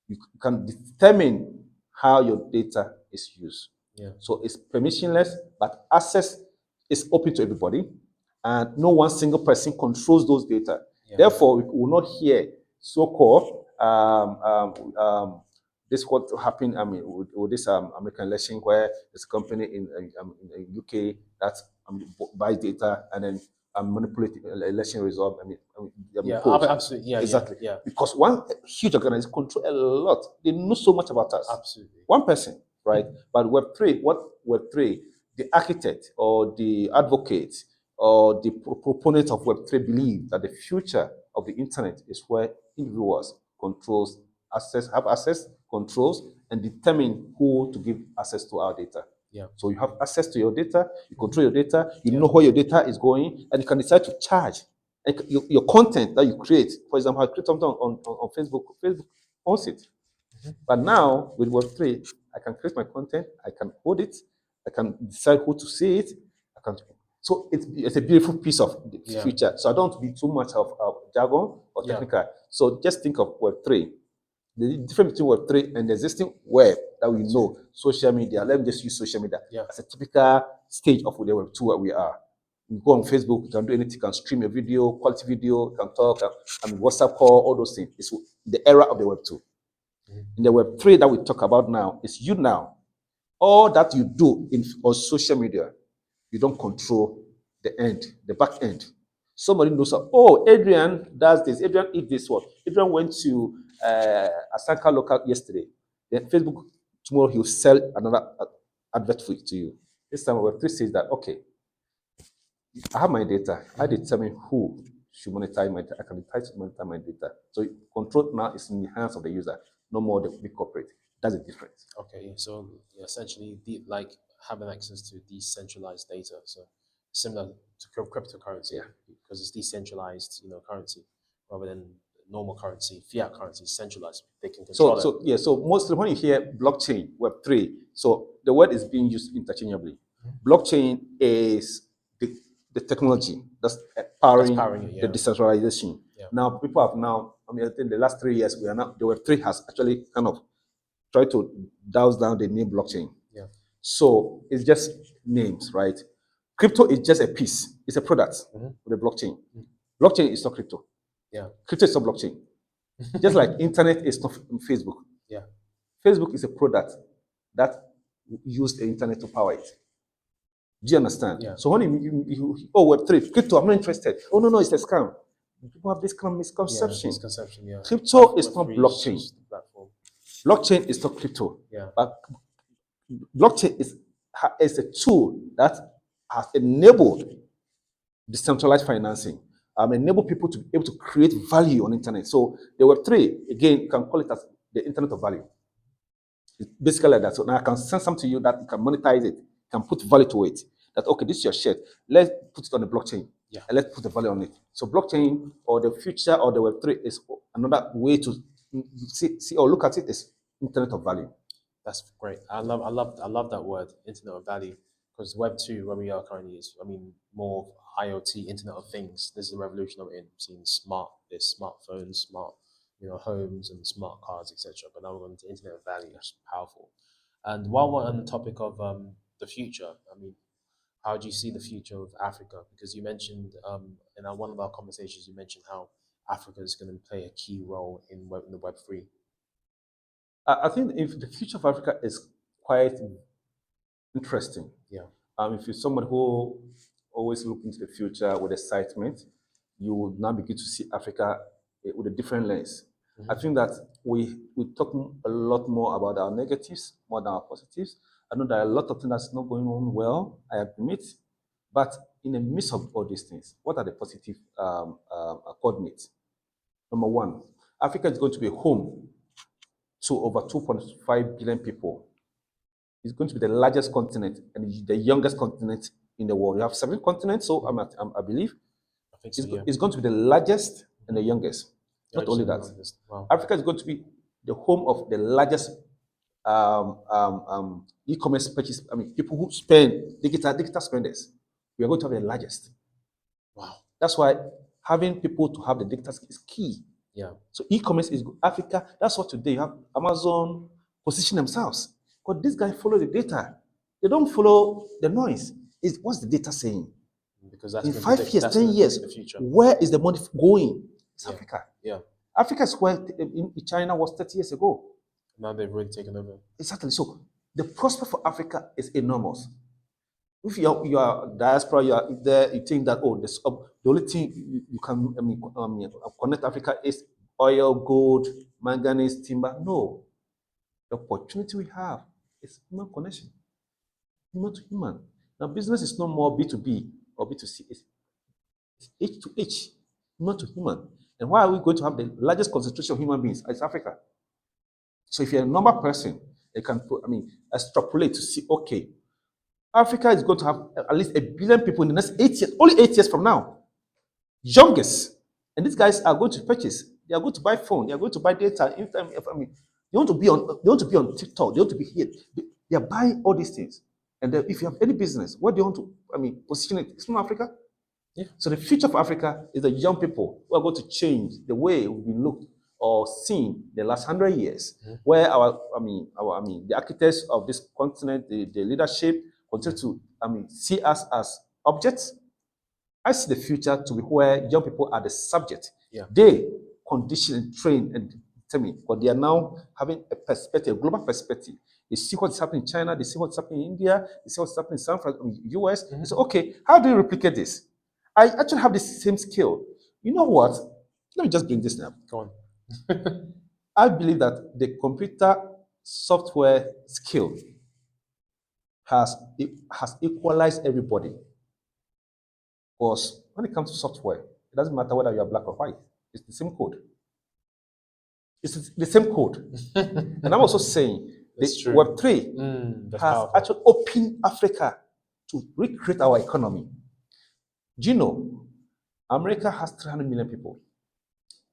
S1: You can determine how your data is used. So it's permissionless, but access is open to everybody, and no one single person controls those data. Therefore, we will not hear so-called this what happened. I mean, with this American election where there's a company in UK that buys data and then manipulate election result. Polls.
S2: Absolutely. Yeah,
S1: exactly.
S2: Yeah.
S1: Because one huge organization control a lot. They know so much about us.
S2: Absolutely.
S1: One person, right? But Web3, the architect or the advocate or the proponent of Web3 believe that the future of the internet is where individuals have access, controls, and determine who to give access to our data.
S2: Yeah.
S1: So you have access to your data, you control your data, you know where your data is going, and you can decide to charge. And your content that you create, for example, I create something on Facebook owns it. But now with Web3, I can create my content, I can hold it, I can decide who to see it. So it's a beautiful piece of the future. So I don't want to be too much of jargon or technical. So just think of Web3. The difference between Web3 and the existing web that we know, social media. Let me just use social media as a typical stage of the Web2 where we are. You go on Facebook, you can do anything, you can stream a video, quality video, you can talk, WhatsApp call, all those things. It's the era of the Web2. In the Web3 that we talk about now, it's you now. All that you do on social media, you don't control the back end. Somebody knows, oh, Adrian does this, Adrian eat this one. Adrian went to Asanka local yesterday. Then Facebook, tomorrow he'll sell another advert for it to you. This time Web3 says that, okay, I have my data. I determine who should monetize my data. I can decide to monetize my data. So control now is in the hands of the user, no more the big corporate. That's the difference.
S2: Okay, so essentially, like having access to decentralized data, so similar to cryptocurrency, because it's decentralized, currency, rather than normal currency, fiat currency, centralized. They can control it.
S1: So mostly when you hear blockchain, Web3, so the word is being used interchangeably. Blockchain is the technology that's powering it, the decentralization. Now people have I think the last 3 years the Web3 has actually kind of tried to douse down the name blockchain. So it's just names, right? Crypto is just a piece. It's a product of the blockchain. Blockchain is not crypto. Crypto is not blockchain. Just like internet is not Facebook. Facebook is a product that used the internet to power it. Do you understand? So when you Web3, crypto, I'm not interested. Oh, no, it's a scam. People have this kind of misconception. Crypto is not blockchain. Blockchain is not crypto. But blockchain is a tool that has enabled decentralized financing, enable people to be able to create value on the internet. So the Web3, again, you can call it as the internet of value. It's basically like that. So now I can send something to you that you can monetize it, can put value to it. That, okay, this is your shirt. Let's put it on the blockchain. And let's put the value on it. So blockchain or the future or the Web3 is another way to see or look at it as internet of value.
S2: That's great. I love that word, internet of value, because Web2, where we are currently, is more IoT, Internet of Things. This is the revolution that we're in. Seeing there's smartphones, smart, homes and smart cars, etc. But now we're going to Internet of Value. That's powerful. And while we're on the topic of the future, how do you see the future of Africa? Because you mentioned in one of our conversations, you mentioned how Africa is going to play a key role in the Web3.
S1: I think if the future of Africa is quite interesting. If you're someone who always look into the future with excitement, you will now begin to see Africa with a different lens. I think that we talk a lot more about our negatives more than our positives. I know there are a lot of things that's not going on well, I admit, but in the midst of all these things, what are the positive coordinates? Number one, Africa is going to be home to over 2.5 billion people. It's going to be the largest continent and the youngest continent in the world. You have 7 continents, so I believe.
S2: I think so,
S1: it's going to be the largest and the youngest. Not only that,
S2: wow.
S1: Africa is going to be the home of the largest e-commerce purchase. People who spend digital spenders. We are going to have the largest.
S2: Wow.
S1: That's why having people to have the digital is key. So e-commerce is Africa. That's what today you have Amazon position themselves. Because these guys follow the data. They don't follow the noise. What's the data saying?
S2: Because that's
S1: in 5 years, 10 years, where is the money going? It's Africa. Africa is where China was 30 years ago.
S2: Now they've really taken over.
S1: Exactly. So the prospect for Africa is enormous. If you are diaspora, you are there, you think that the only thing you can connect Africa is oil, gold, manganese, timber. No, the opportunity we have is human connection, human to human. Now, business is no more B2B or B2C. It's H to H, human to human. And why are we going to have the largest concentration of human beings? It's Africa. So if you're a number person, you can extrapolate to see, okay, Africa is going to have at least 1 billion people in the next 8 years, only 8 years from now. Youngest. And these guys are going to purchase. They are going to buy phone. They are going to buy data. They want to be on TikTok. They want to be here. They are buying all these things. And if you have any business, what do you want to position it? It's from Africa.
S2: Yeah.
S1: So the future of Africa is the young people who are going to change the way we look or seen the last 100 years, where the architects of this continent, the leadership, continue to see us as objects. I see the future to be where young people are the subject.
S2: Yeah.
S1: They condition and train and determine, but they are now having a perspective, a global perspective. They see what's happening in China, they see what's happening in India, they see what's happening in San Francisco, US. They say, okay, how do you replicate this? I actually have the same skill. You know what? Let me just bring this up.
S2: Go on.
S1: I believe that the computer software skill has equalized everybody. Because when it comes to software, it doesn't matter whether you are black or white. It's the same code. It's the same code. And I'm also saying
S2: That's true.
S1: Web3 has
S2: powerful.
S1: actually opened Africa to recreate our economy. Do you know, America has 300 million people,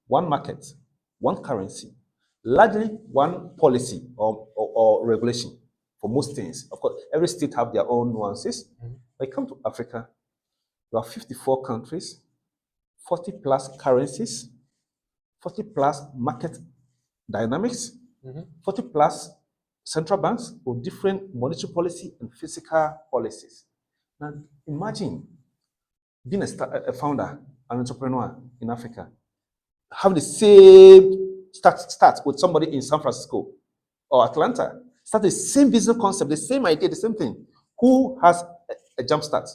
S1: one market, one currency, largely one policy or regulation for most things. Of course, every state have their own nuances. When it comes to Africa, you have 54 countries, 40 plus currencies, 40 plus market dynamics, 40 plus central banks with different monetary policy and fiscal policies. Now, imagine being a founder, an entrepreneur in Africa, have the same start with somebody in San Francisco or Atlanta, start the same business concept, the same idea, the same thing. Who has a jump start?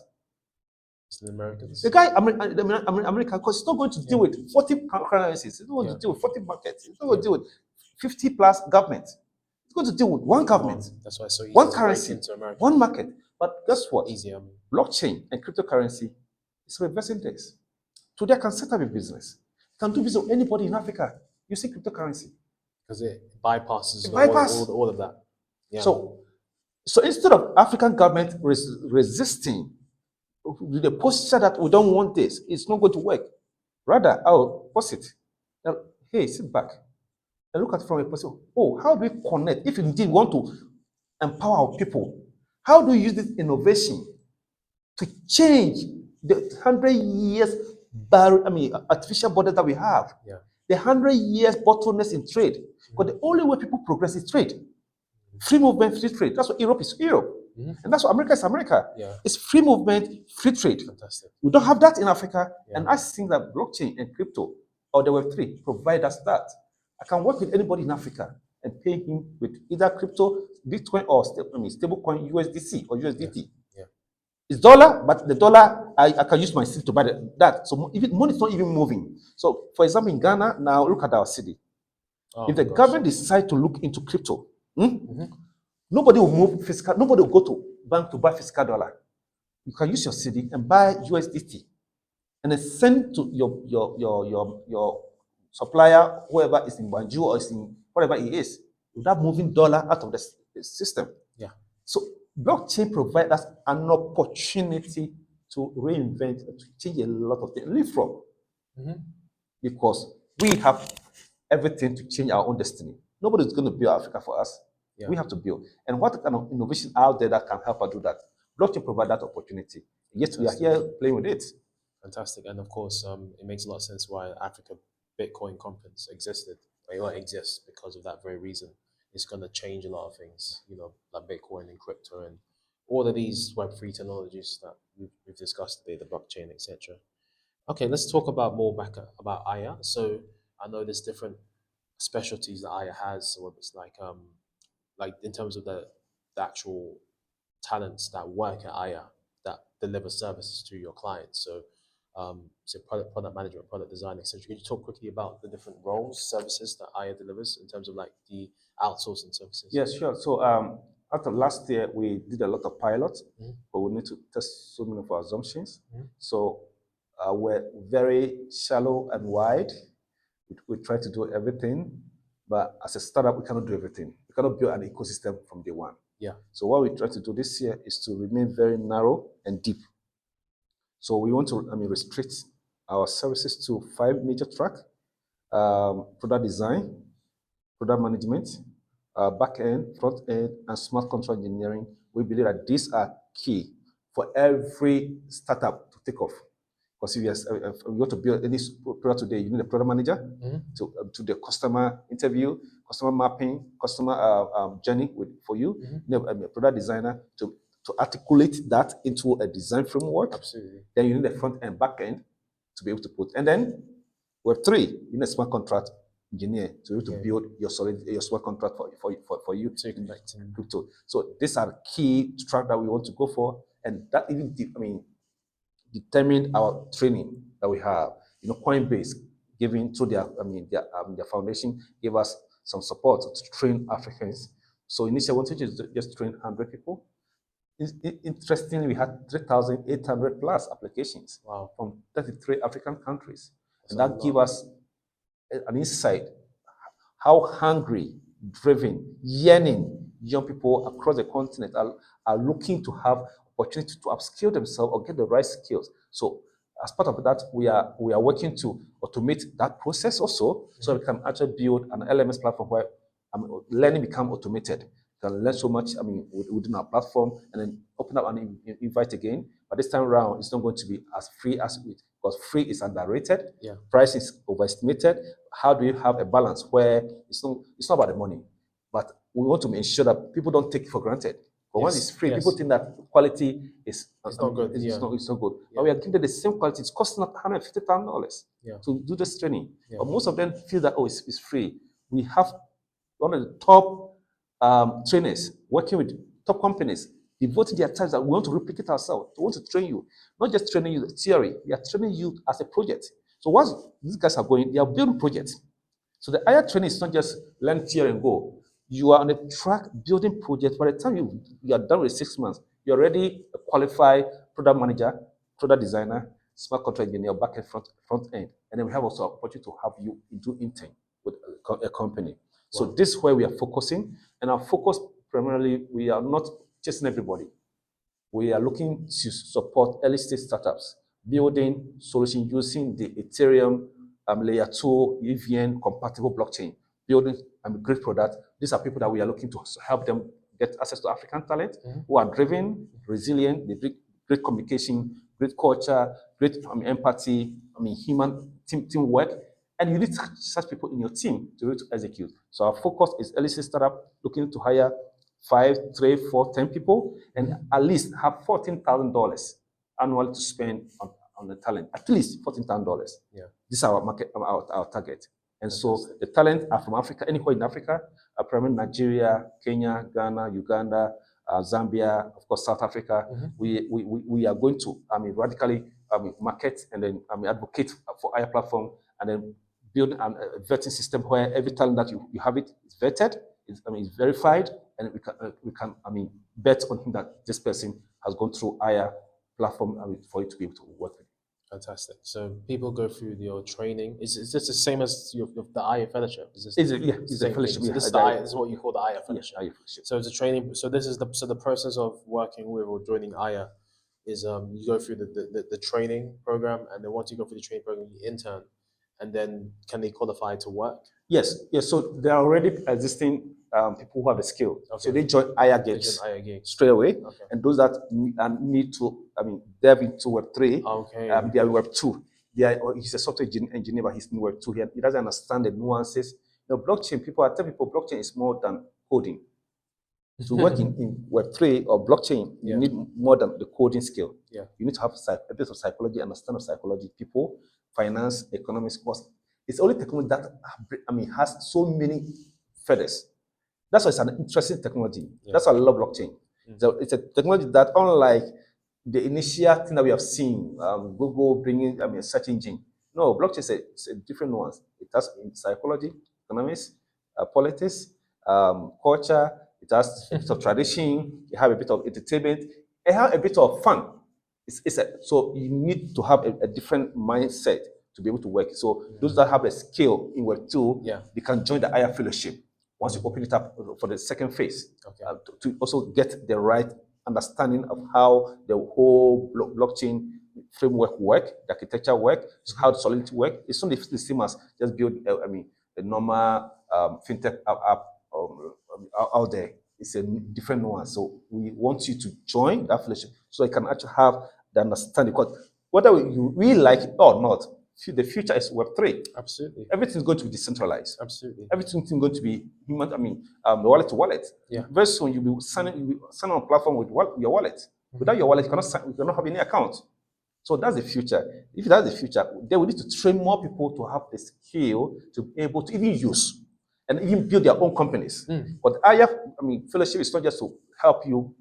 S2: It's the Americans.
S1: The guy, America, because he's not going to deal with 40 currencies, he's not going to deal with 40 markets, he's not going to deal with 50 plus governments. He's going to deal with one government,
S2: That's why it's so easy
S1: one
S2: to break
S1: currency,
S2: into America.
S1: one market. But guess what?
S2: Easier.
S1: Blockchain and cryptocurrency is reversing this. Today, I can set up a business. I can do business with anybody in Africa using cryptocurrency.
S2: Because it bypasses all of that. Yeah.
S1: So instead of African government resisting the posture that we don't want this, it's not going to work. Rather, I'll post it. Now, hey, sit back and look at it from a perspective. Oh, how do we connect? If indeed we want to empower our people, how do we use this innovation to change the 100 years artificial border that we have?
S2: Yeah.
S1: The 100 years bottlenecks in trade. Because the only way people progress is trade. Free movement, free trade. That's what Europe is. Europe. And that's what America is. America.
S2: Yeah.
S1: It's free movement, free trade.
S2: Fantastic.
S1: We don't have that in Africa.
S2: Yeah.
S1: And I think that blockchain and crypto or the Web3 provide us that. I can work with anybody in Africa and pay him with either crypto, Bitcoin, or stablecoin USDC or USDT.
S2: Yeah.
S1: It's dollar, but the dollar, I can use my city to buy that. So money is not even moving. So, for example, in Ghana, now look at our city. If the government decide to look into crypto, nobody will move fiscal, nobody will go to bank to buy fiscal dollar. You can use your city and buy USDT and then send to your supplier, whoever is in Banjul or is in whatever it is, without moving dollar out of the system.
S2: Yeah.
S1: So blockchain provides us an opportunity to reinvent, to change a lot of things, live from. Because we have everything to change our own destiny. Nobody's going to build Africa for us. Yeah. We have to build. And what kind of innovation out there that can help us do that? Blockchain provides that opportunity. Yes, we are here playing with it.
S2: Fantastic. And of course, it makes a lot of sense why Africa Bitcoin conference existed. It exists because of that very reason. It's going to change a lot of things, like Bitcoin and crypto and all of these Web3 technologies that we've discussed today, the blockchain, etc. Okay, let's talk about more back about Aya. So I know there's different specialties that Aya has, whether it's like in terms of the actual talents that work at Aya that deliver services to your clients. So product management, product design, etc. Can you talk quickly about the different roles, services that Aya delivers in terms of like the outsourcing services?
S1: Yes, sure. So after last year, we did a lot of pilots, but we need to test so many of our assumptions. So we're very shallow and wide. We try to do everything, but as a startup, we cannot do everything. We cannot build an ecosystem from day one.
S2: Yeah.
S1: So what we try to do this year is to remain very narrow and deep. So we want to, restrict our services to 5 major tracks: product design, product management, back end, front end, and smart contract engineering. We believe that these are key for every startup to take off. Because if you want to build any product today, you need a product manager to do the customer interview, customer mapping, customer journey for you. You need a product designer to articulate that into a design framework.
S2: Absolutely.
S1: Then you need a front end, back end to be able to put. And then Web3, you need a smart contract engineer to be able to build your smart contract for you
S2: So you can connect in
S1: crypto. So these are key track that we want to go for, and that even determined our training that we have. Coinbase giving to their foundation gave us some support to train Africans. So initially, I wanted to just train 100 people. Interestingly, we had 3,800 plus applications from 33 African countries. And that gave us an insight how hungry, driven, yearning young people across the continent are looking to have opportunity to upskill themselves or get the right skills. So as part of that, we are working to automate that process also, so we can actually build an LMS platform where learning become automated. You can learn so much within our platform, and then open up and invite again. But this time around, it's not going to be as free as it, because free is underrated.
S2: Yeah.
S1: Price is overestimated. How do you have a balance where it's not about the money, but we want to ensure that people don't take it for granted. But once it's free, people think that quality is
S2: not good.
S1: It's not good.
S2: Yeah.
S1: But we are giving them the same quality. It's costing $150,000 to do this training.
S2: Yeah.
S1: But most of them feel that it's free. We have one of the top trainers working with top companies, devoting their time that we want to replicate ourselves. We want to train you, not just training you the theory. We are training you as a project. So once these guys are going, they are building projects. So the higher training is not just learn theory and go. You are on a track building projects. By the time you are done with 6 months, you're already a qualified product manager, product designer, smart contract engineer, back end, front end. And then we have also an opportunity to have you do intern with a company. So this is where we are focusing. And our focus primarily, we are not chasing everybody. We are looking to support early stage startups, building solutions using the Ethereum layer 2 EVM compatible blockchain, building great products. These are people that we are looking to help them get access to African talent who are driven, resilient, they bring great communication, great culture, great empathy, human teamwork. And you need such people in your team to be able to execute. So our focus is early stage startup, looking to hire 5, 3, 4, 10 people, and at least have $14,000 annually to spend on the talent. At least $14,000.
S2: Yeah.
S1: This is our market, our target. And so the talent are from Africa, anywhere in Africa, primarily Nigeria, Kenya, Ghana, Uganda, Zambia, of course, South Africa. We are going to radically market and then advocate for our platform, and then build a vetting system where every talent that you have is vetted, it's verified, and we can bet on him that this person has gone through our platform for you to be able to work with.
S2: Fantastic. So people go through your training. Is this the same as the IA fellowship?
S1: It's a fellowship.
S2: So this is what you call the IA fellowship.
S1: IA fellowship.
S2: So it's a training. So this is the process of working with or joining IA is you go through the training program, and then once you go through the training program, you intern, and then can they qualify to work?
S1: Yes. So there are already existing people who have the skill. Okay. So they join Ayagigs straight away. Okay. And those that need to delve into Web3, they are Web2. He's a software engineer, but he's in Web2. He doesn't understand the nuances. Blockchain, I tell people blockchain is more than coding. To work in Web3 or blockchain, you need more than the coding skill. Yeah. You need to have a bit of psychology, understand of psychology, people, finance, economics, cost. It's only technology that has so many feathers. That's why it's an interesting technology.
S2: Yeah.
S1: That's why I love blockchain. So it's a technology that, unlike the initial thing that we have seen, Google bringing a search engine. No, blockchain is a different one. It has in psychology, economics, politics, culture. It has a bit of tradition. It has a bit of entertainment. It has a bit of fun. So you need to have a different mindset to be able to work. So those that have a skill in Web2, they can join the Aya Fellowship once you open it up for the second phase, to also get the right understanding of how the whole blockchain framework work, the architecture work, how the Solidity work. It's not the same as just build, a normal fintech app out there. It's a different one. So we want you to join that fellowship so you can actually have the understanding. Because whether you really like it or not, the future is Web3.
S2: Absolutely.
S1: Everything's going to be decentralized.
S2: Absolutely.
S1: Everything's going to be human. Wallet to wallet.
S2: Yeah.
S1: Very soon you'll be signing on a platform with your wallet. Without your wallet, you cannot have any account. So that's the future. If that's the future, then we need to train more people to have the skill to be able to even use and even build their own companies. But fellowship is not just to help you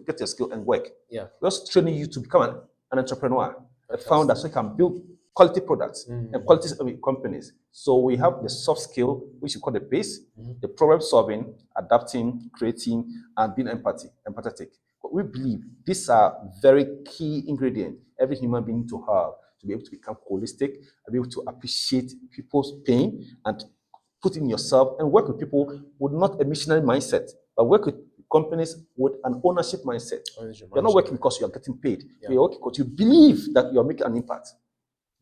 S1: get your skill and work.
S2: Yeah.
S1: We're just training you to become an entrepreneur, a founder, so you can build quality products and quality companies. So we have the soft skill, which we call the base, the problem solving, adapting, creating, and being empathetic. But we believe these are very key ingredients every human being to have to be able to become holistic, and be able to appreciate people's pain and put in yourself and work with people with not a missionary mindset, but work with companies with an ownership mindset. You're not working because you are getting paid. You're working because you believe that you're making an impact.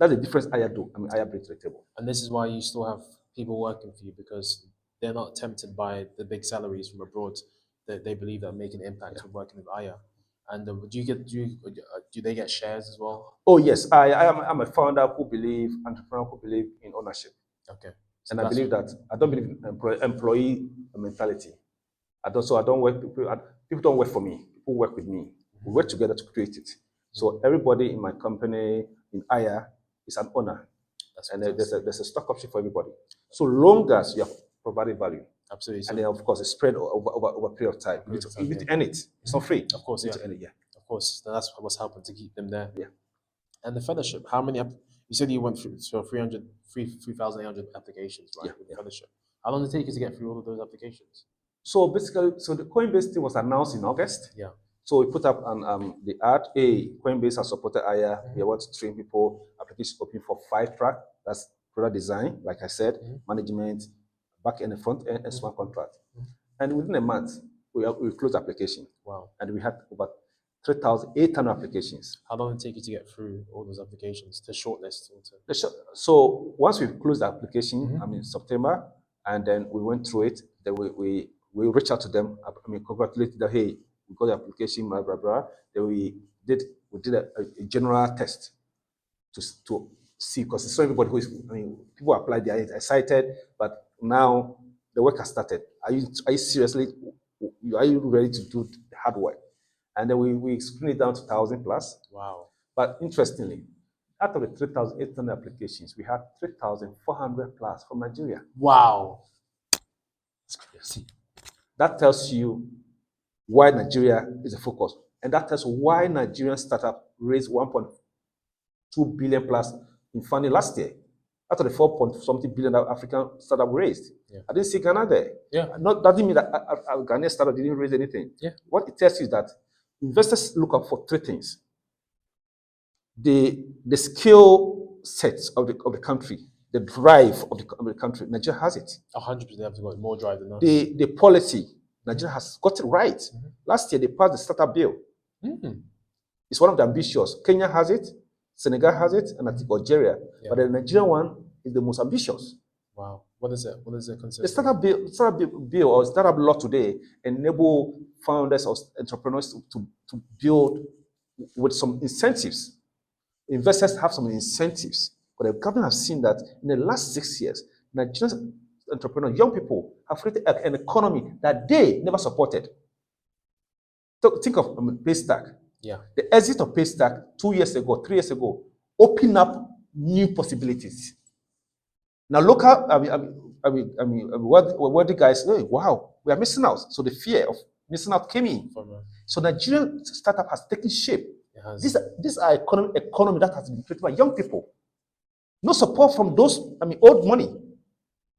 S1: That's the difference Aya do. Aya brings to the table.
S2: And this is why you still have people working for you, because they're not tempted by the big salaries from abroad. They believe that making an impact with working with Aya. And do they get shares as well?
S1: Oh yes, I'm a founder entrepreneur who believe in ownership.
S2: Okay. So
S1: and I believe that I don't believe in employee mentality. I don't work. People don't work for me. People work with me. We work together to create it. So everybody in my company in Aya is an owner, and there's a stock option for everybody. So long as you have provided value.
S2: Absolutely.
S1: And then, of course, it's spread over a period of time. You need to earn it. It's not free.
S2: Of course,
S1: you need to earn it,
S2: Of course, that's what's helping to keep them there.
S1: Yeah.
S2: And the fellowship, how many? You said you went through 3,800 applications, right? With the fellowship. How long did it take you to get through all of those applications?
S1: So basically, the Coinbase thing was announced in August.
S2: Yeah.
S1: So we put up the ad. Coinbase has supported Aya. We want to train people. Application open for 5 track. That's product design, like I said, management, back end and front end, and smart contract. And within a month, we closed the application.
S2: Wow.
S1: And we had over 3,800 applications.
S2: How long did it take you to get through all those applications, to shortlist?
S1: So once we closed the application, in September, and then we went through it, then we reached out to them. Congratulated them, hey, we got the application, blah, blah, blah. Then we did a general test to see, because it's not everybody who is, people applied, they are excited, but now the work has started. Are you ready to do the hard work? And then we screened it down to 1,000 plus.
S2: Wow.
S1: But interestingly, out of the 3,800 applications, we had 3,400 plus from Nigeria.
S2: Wow.
S1: That's crazy. That tells you why Nigeria is a focus. And that tells why Nigerian startup raised 1.2 billion plus in funding last year. Out of the 4-point-something billion that African startup raised.
S2: Yeah.
S1: I didn't see Ghana there.
S2: Yeah.
S1: That doesn't mean that Ghanaian startup didn't raise anything.
S2: Yeah.
S1: What it tells you is that investors look up for 3 things. The skill sets of the country, the drive of the country. Nigeria has it.
S2: 100%. They have to got more drive than us.
S1: The policy, Nigeria has got it right. Last year they passed the startup bill. It's one of the ambitious. Kenya has it, Senegal has it, and I think Algeria. Yeah. But the Nigerian one is the most ambitious.
S2: Wow. What is it? What is it consist?
S1: The startup bill or startup law today enable founders or entrepreneurs to build with some incentives. Investors have some incentives. But the government has seen that in the last 6 years, Nigerian entrepreneurs, young people, have created an economy that they never supported. So think of Paystack.
S2: Yeah.
S1: The exit of Paystack 2 years ago, 3 years ago, opened up new possibilities. Now, local, what the guys say, wow, we are missing out. So the fear of missing out came in. So Nigerian startup has taken shape. These are economy that has been created by young people. No support from those, old money.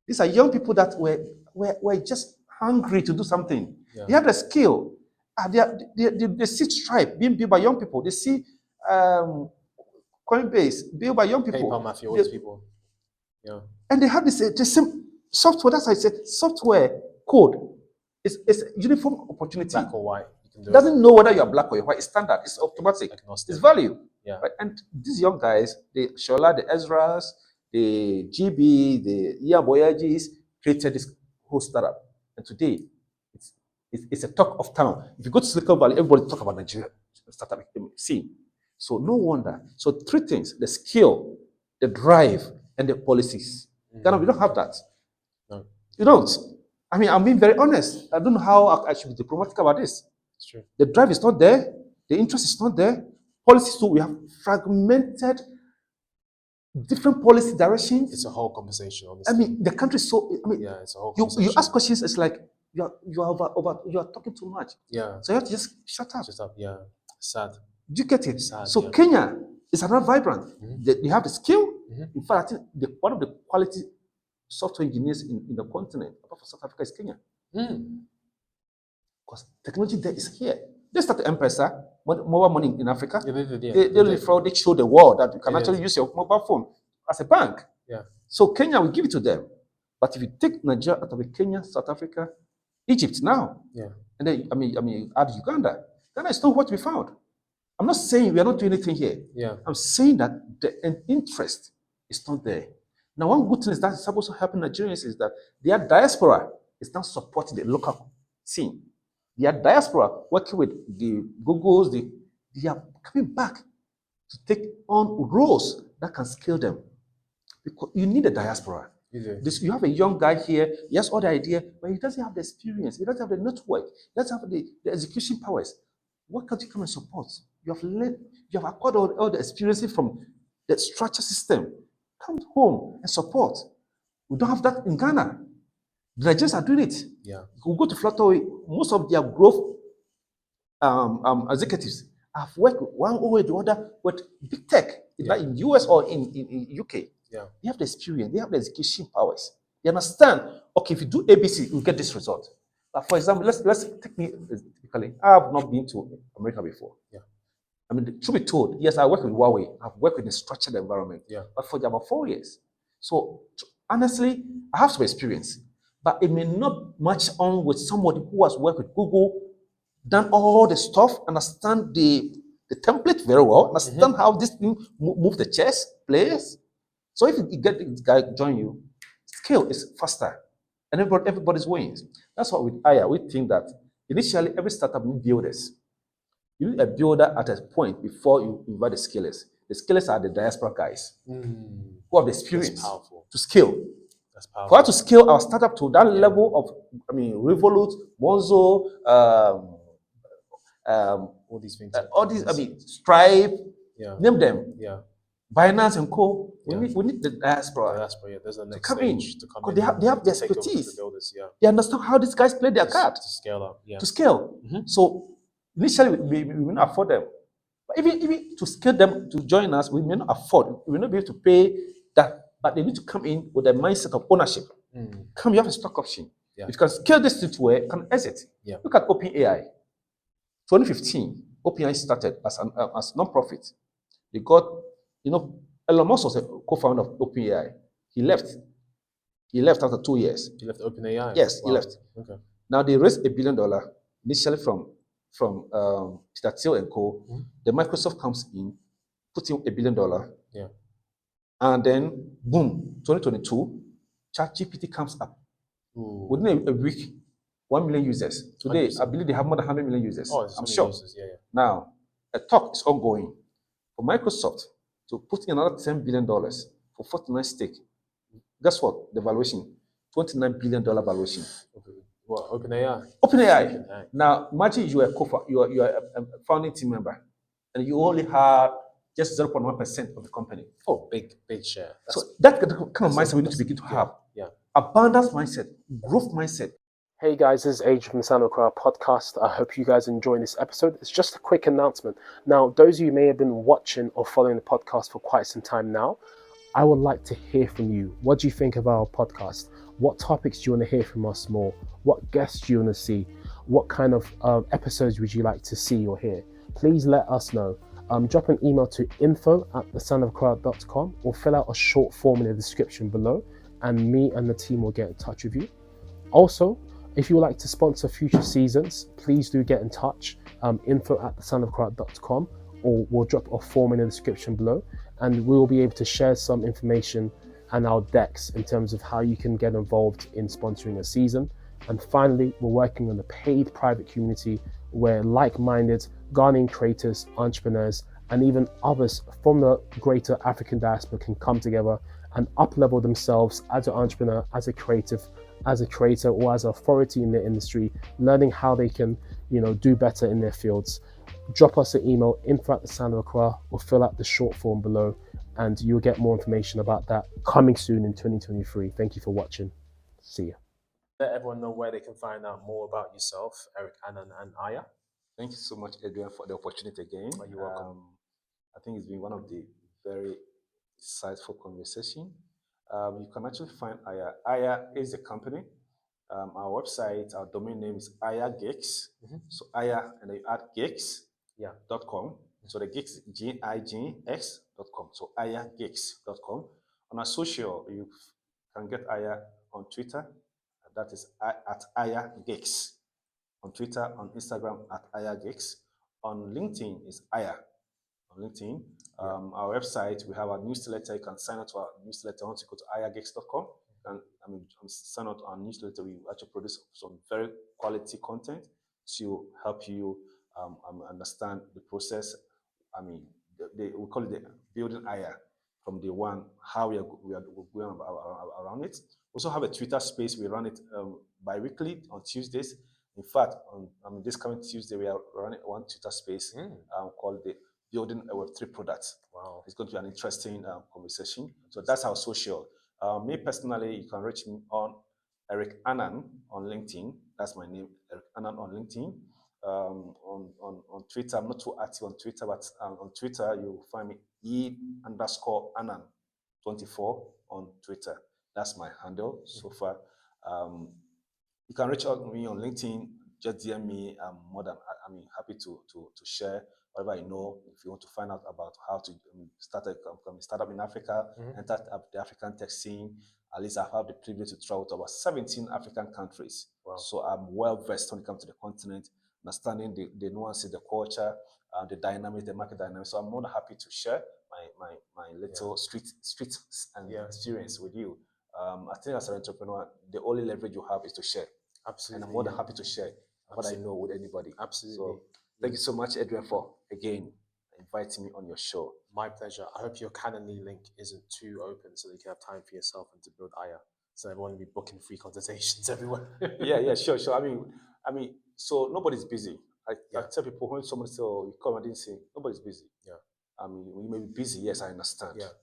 S1: These are young people that were just hungry to do something.
S2: Yeah.
S1: They have the skill. They see Stripe being built by young people. They see Coinbase built by young people.
S2: PayPal Mafia, all these people. Yeah.
S1: And they have this the same software. That's why I said software code. It's a uniform opportunity.
S2: Black or white. You can do
S1: doesn't know whether you're black or you're white. It's standard. It's automatic.
S2: Agnostic.
S1: It's value.
S2: Yeah.
S1: Right? And these young guys, the Shola, the Ezras, the GB, the Ayagigs, created this whole startup. And today, it's a talk of town. If you go to Silicon Valley, everybody talk about Nigeria startup scene. So no wonder. So three things: the skill, the drive, and the policies. Ghana, we don't have that.
S2: No.
S1: You don't. I'm being very honest. I don't know how I should be diplomatic about this.
S2: It's true.
S1: The drive is not there. The interest is not there. Policies too. We have fragmented different policy directions.
S2: It's a whole conversation, honestly.
S1: The country is so.
S2: Yeah, it's a whole conversation.
S1: You ask questions. It's like you are talking too much.
S2: Yeah.
S1: So you have to just shut up.
S2: Shut up. Yeah. Sad.
S1: Do you get it?
S2: Sad,
S1: so
S2: yeah.
S1: Kenya is another vibrant. They have the skill.
S2: Mm-hmm.
S1: In fact, I think one of the quality software engineers in the continent, apart from South Africa, is Kenya. Because technology there is here. They started M-Pesa, mobile money in Africa.
S2: Yeah,
S1: They show the world that you can actually use your mobile phone as a bank.
S2: Yeah.
S1: So Kenya will give it to them. But if you take Nigeria out of it, Kenya, South Africa, Egypt now, and then add Uganda, Ghana is not what we found. I'm not saying we are not doing anything here.
S2: Yeah.
S1: I'm saying that the interest is not there. Now, one good thing is that is supposed to happen in Nigerians is that their diaspora is now supporting the local scene. Their diaspora working with the Googles, they are coming back to take on roles that can scale them. Because you need a diaspora. You have a young guy here, he has all the idea, but he doesn't have the experience, he doesn't have the network, he doesn't have the execution powers. What can't you come and support? You have acquired all the experiences from the structure system. Come home and support. We don't have that in Ghana. The Nigerians are doing it.
S2: Yeah.
S1: We go to Flutter, most of their growth executives have worked one way or the other with big tech, either in US or in UK.
S2: Yeah.
S1: They have the experience, they have the execution powers. They understand, okay, if you do ABC, you'll get this result. But for example, let's take me typically. I have not been to America before.
S2: Yeah.
S1: To be told, yes, I work with Huawei. I've worked in a structured environment.
S2: Yeah.
S1: But for about 4 years. So honestly, I have some experience. But it may not match on with somebody who has worked with Google, done all the stuff, understand the template very well, understand how this thing move the chess players. So if you get this guy join you, scale is faster. And everybody's wins. That's what with Aya, we think that initially every startup needs builders. You need a builder at a point before you invite the scalers. The scalers are the diaspora guys who have the experience to scale.
S2: That's powerful.
S1: For us to scale our startup to that level of, Revolut, Monzo,
S2: all these things.
S1: Stripe, name them.
S2: Yeah.
S1: Binance and Co. We need the diaspora.
S2: There's a next
S1: come in.
S2: stage to come
S1: Because
S2: in.
S1: they have the
S2: take over
S1: expertise.
S2: the builders,
S1: They understand how these guys play their card.
S2: To scale up. Yeah.
S1: To scale. So initially we will not afford them. But even to scale them to join us, we may not afford. We will not be able to pay that. But they need to come in with a mindset of ownership. Come, you have a stock option.
S2: Yeah.
S1: If you can scale this to where you can exit.
S2: Yeah.
S1: Look at OpenAI. 2015, OpenAI started as non-profit. They got, Elon Musk was a co-founder of OpenAI. He left. He left after 2 years.
S2: He left OpenAI?
S1: Yes, he left.
S2: Okay.
S1: Now they raised $1 billion initially from Peter Thiel and Co. The Microsoft comes in, puts in $1 billion.
S2: Yeah.
S1: And then, boom, 2022, ChatGPT comes up. Within a week, 1 million users. Today, 100%. I believe they have more than 100 million users. I'm sure.
S2: Users. Yeah.
S1: Now, a talk is ongoing for Microsoft to put in another $10 billion for 49 stake. Guess what? The valuation, $29 billion valuation.
S2: What? OpenAI.
S1: OpenAI. Now, imagine you are a founding team member, and you only had just 0.1% of the company.
S2: Oh, big share.
S1: So that kind of mindset we need to begin to have.
S2: Yeah.
S1: Abundance mindset, growth mindset.
S3: Hey guys, this is Adrian from the Sound of Accra podcast. I hope you guys are enjoying this episode. It's just a quick announcement. Now, those of you who may have been watching or following the podcast for quite some time now, I would like to hear from you. What do you think of our podcast? What topics do you want to hear from us more? What guests do you want to see? What kind of episodes would you like to see or hear? Please let us know. Drop an email to info@thesoundofaccra.com or fill out a short form in the description below, and me and the team will get in touch with you. Also, if you would like to sponsor future seasons, please do get in touch. Info@thesoundofaccra.com, or we'll drop a form in the description below, and we will be able to share some information and our decks in terms of how you can get involved in sponsoring a season. And finally, we're working on a paid private community where like-minded Ghanaian creators, entrepreneurs, and even others from the greater African diaspora can come together and up-level themselves as an entrepreneur, as a creative, as a creator, or as an authority in their industry, learning how they can, do better in their fields. Drop us an email, info@thesoundofaccra, or fill out the short form below, and you'll get more information about that coming soon in 2023. Thank you for watching. See you.
S2: Let everyone know where they can find out more about yourself, Eric Annan and Aya.
S1: Thank you so much, Adrian, for the opportunity again.
S2: Oh, you're welcome.
S1: I think it's been one of the very insightful conversation. You can actually find Aya. Aya is the company. Our website, our domain name is Ayagigs. So Aya, and then you add gigs.
S2: Yeah.
S1: .com. So the gigs is GIGX.com. So ayagigs.com. On our social, you can get Aya on Twitter. That is at Ayagigs. On Twitter, on Instagram at Ayagigs. On LinkedIn is Aya. On LinkedIn. Our website, we have our newsletter. You can sign up to our newsletter once you go to ayagigs.com. And sign up to our newsletter. We actually produce some very quality content to help you understand the process. We call it the building Aya from day one, how we are going around it. We also have a Twitter space. We run it bi-weekly on Tuesdays. In fact, on this coming Tuesday, we are running one Twitter space called the Building a Web3 Product.
S2: Wow.
S1: It's going to be an interesting conversation. So that's our social. Me personally, you can reach me on Eric Annan on LinkedIn. That's my name, Eric Annan on LinkedIn. On Twitter, I'm not too active on Twitter, but on Twitter, you'll find me E_Annan24 on Twitter. That's my handle so far. You can reach out to me on LinkedIn, just DM me. I'm more than happy to share whatever I know. If you want to find out about how to start a startup in Africa, enter the African tech scene, at least I've had the privilege to travel to about 17 African countries.
S2: Wow.
S1: So I'm well versed when it comes to the continent, understanding the nuances, the culture, the dynamics, the market dynamics. So I'm more than happy to share my little street and experience with you. I think as an entrepreneur, the only leverage you have is to share.
S2: Absolutely.
S1: And I'm more than happy to share what I know with anybody.
S2: Absolutely.
S1: So thank you so much, Adrian, for again inviting me on your show.
S2: My pleasure. I hope your Calendly link isn't too open so that you can have time for yourself and to build Aya. So everyone will be booking free consultations everywhere.
S1: yeah, sure. So nobody's busy. I tell people when somebody says, "Oh, you come and didn't say," nobody's busy.
S2: Yeah.
S1: You may be busy. Yes, I understand.
S2: Yeah.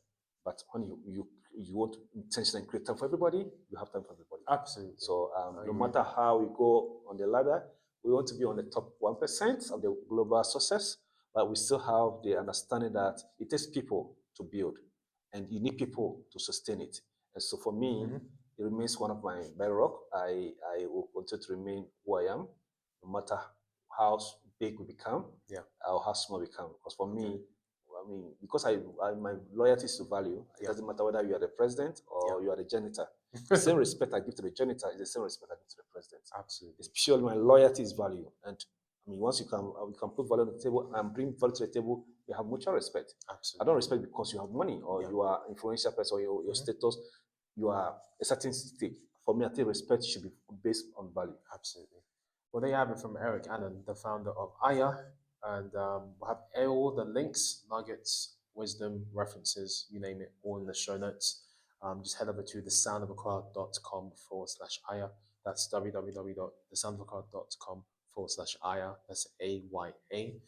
S1: But when you want to intentionally create time for everybody, you have time for everybody.
S2: Absolutely.
S1: So no matter how we go on the ladder, we want to be on the top 1% of the global success, but we still have the understanding that it takes people to build, and you need people to sustain it. And so for me, it remains one of my bedrock. I will continue to remain who I am, no matter how big we become, or how small we become. Because for me, because my loyalty is to value. It doesn't matter whether you are the president or you are the janitor. The same respect I give to the janitor is the same respect I give to the president.
S2: Absolutely.
S1: It's purely my loyalty is value. And once you can put value on the table and bring value to the table, you have mutual respect.
S2: Absolutely.
S1: I don't respect because you have money or you are influential person or your status, you are a certain state. For me, I think respect should be based on value.
S2: Absolutely. Well, there you have it from Eric Annan, the founder of Aya. And we'll have all the links, nuggets, wisdom, references, you name it, all in the show notes. Just head over to thesoundofaccra.com/Aya. That's www.thesoundofaccra.com/Aya. That's AYA.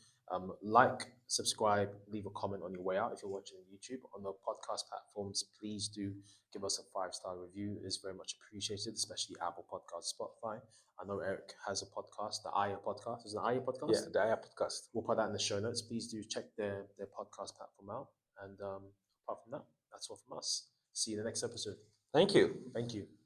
S2: Like, subscribe, leave a comment on your way out if you're watching on YouTube. On the podcast platforms, please do give us a 5-star review. It's very much appreciated, especially Apple Podcasts, Spotify. I know Eric has a podcast, the Aya podcast. Is it the Aya podcast?
S1: Yeah, the Aya podcast.
S2: We'll put that in the show notes. Please do check their podcast platform out. And apart from that, that's all from us. See you in the next episode.
S1: Thank you.
S2: Thank you.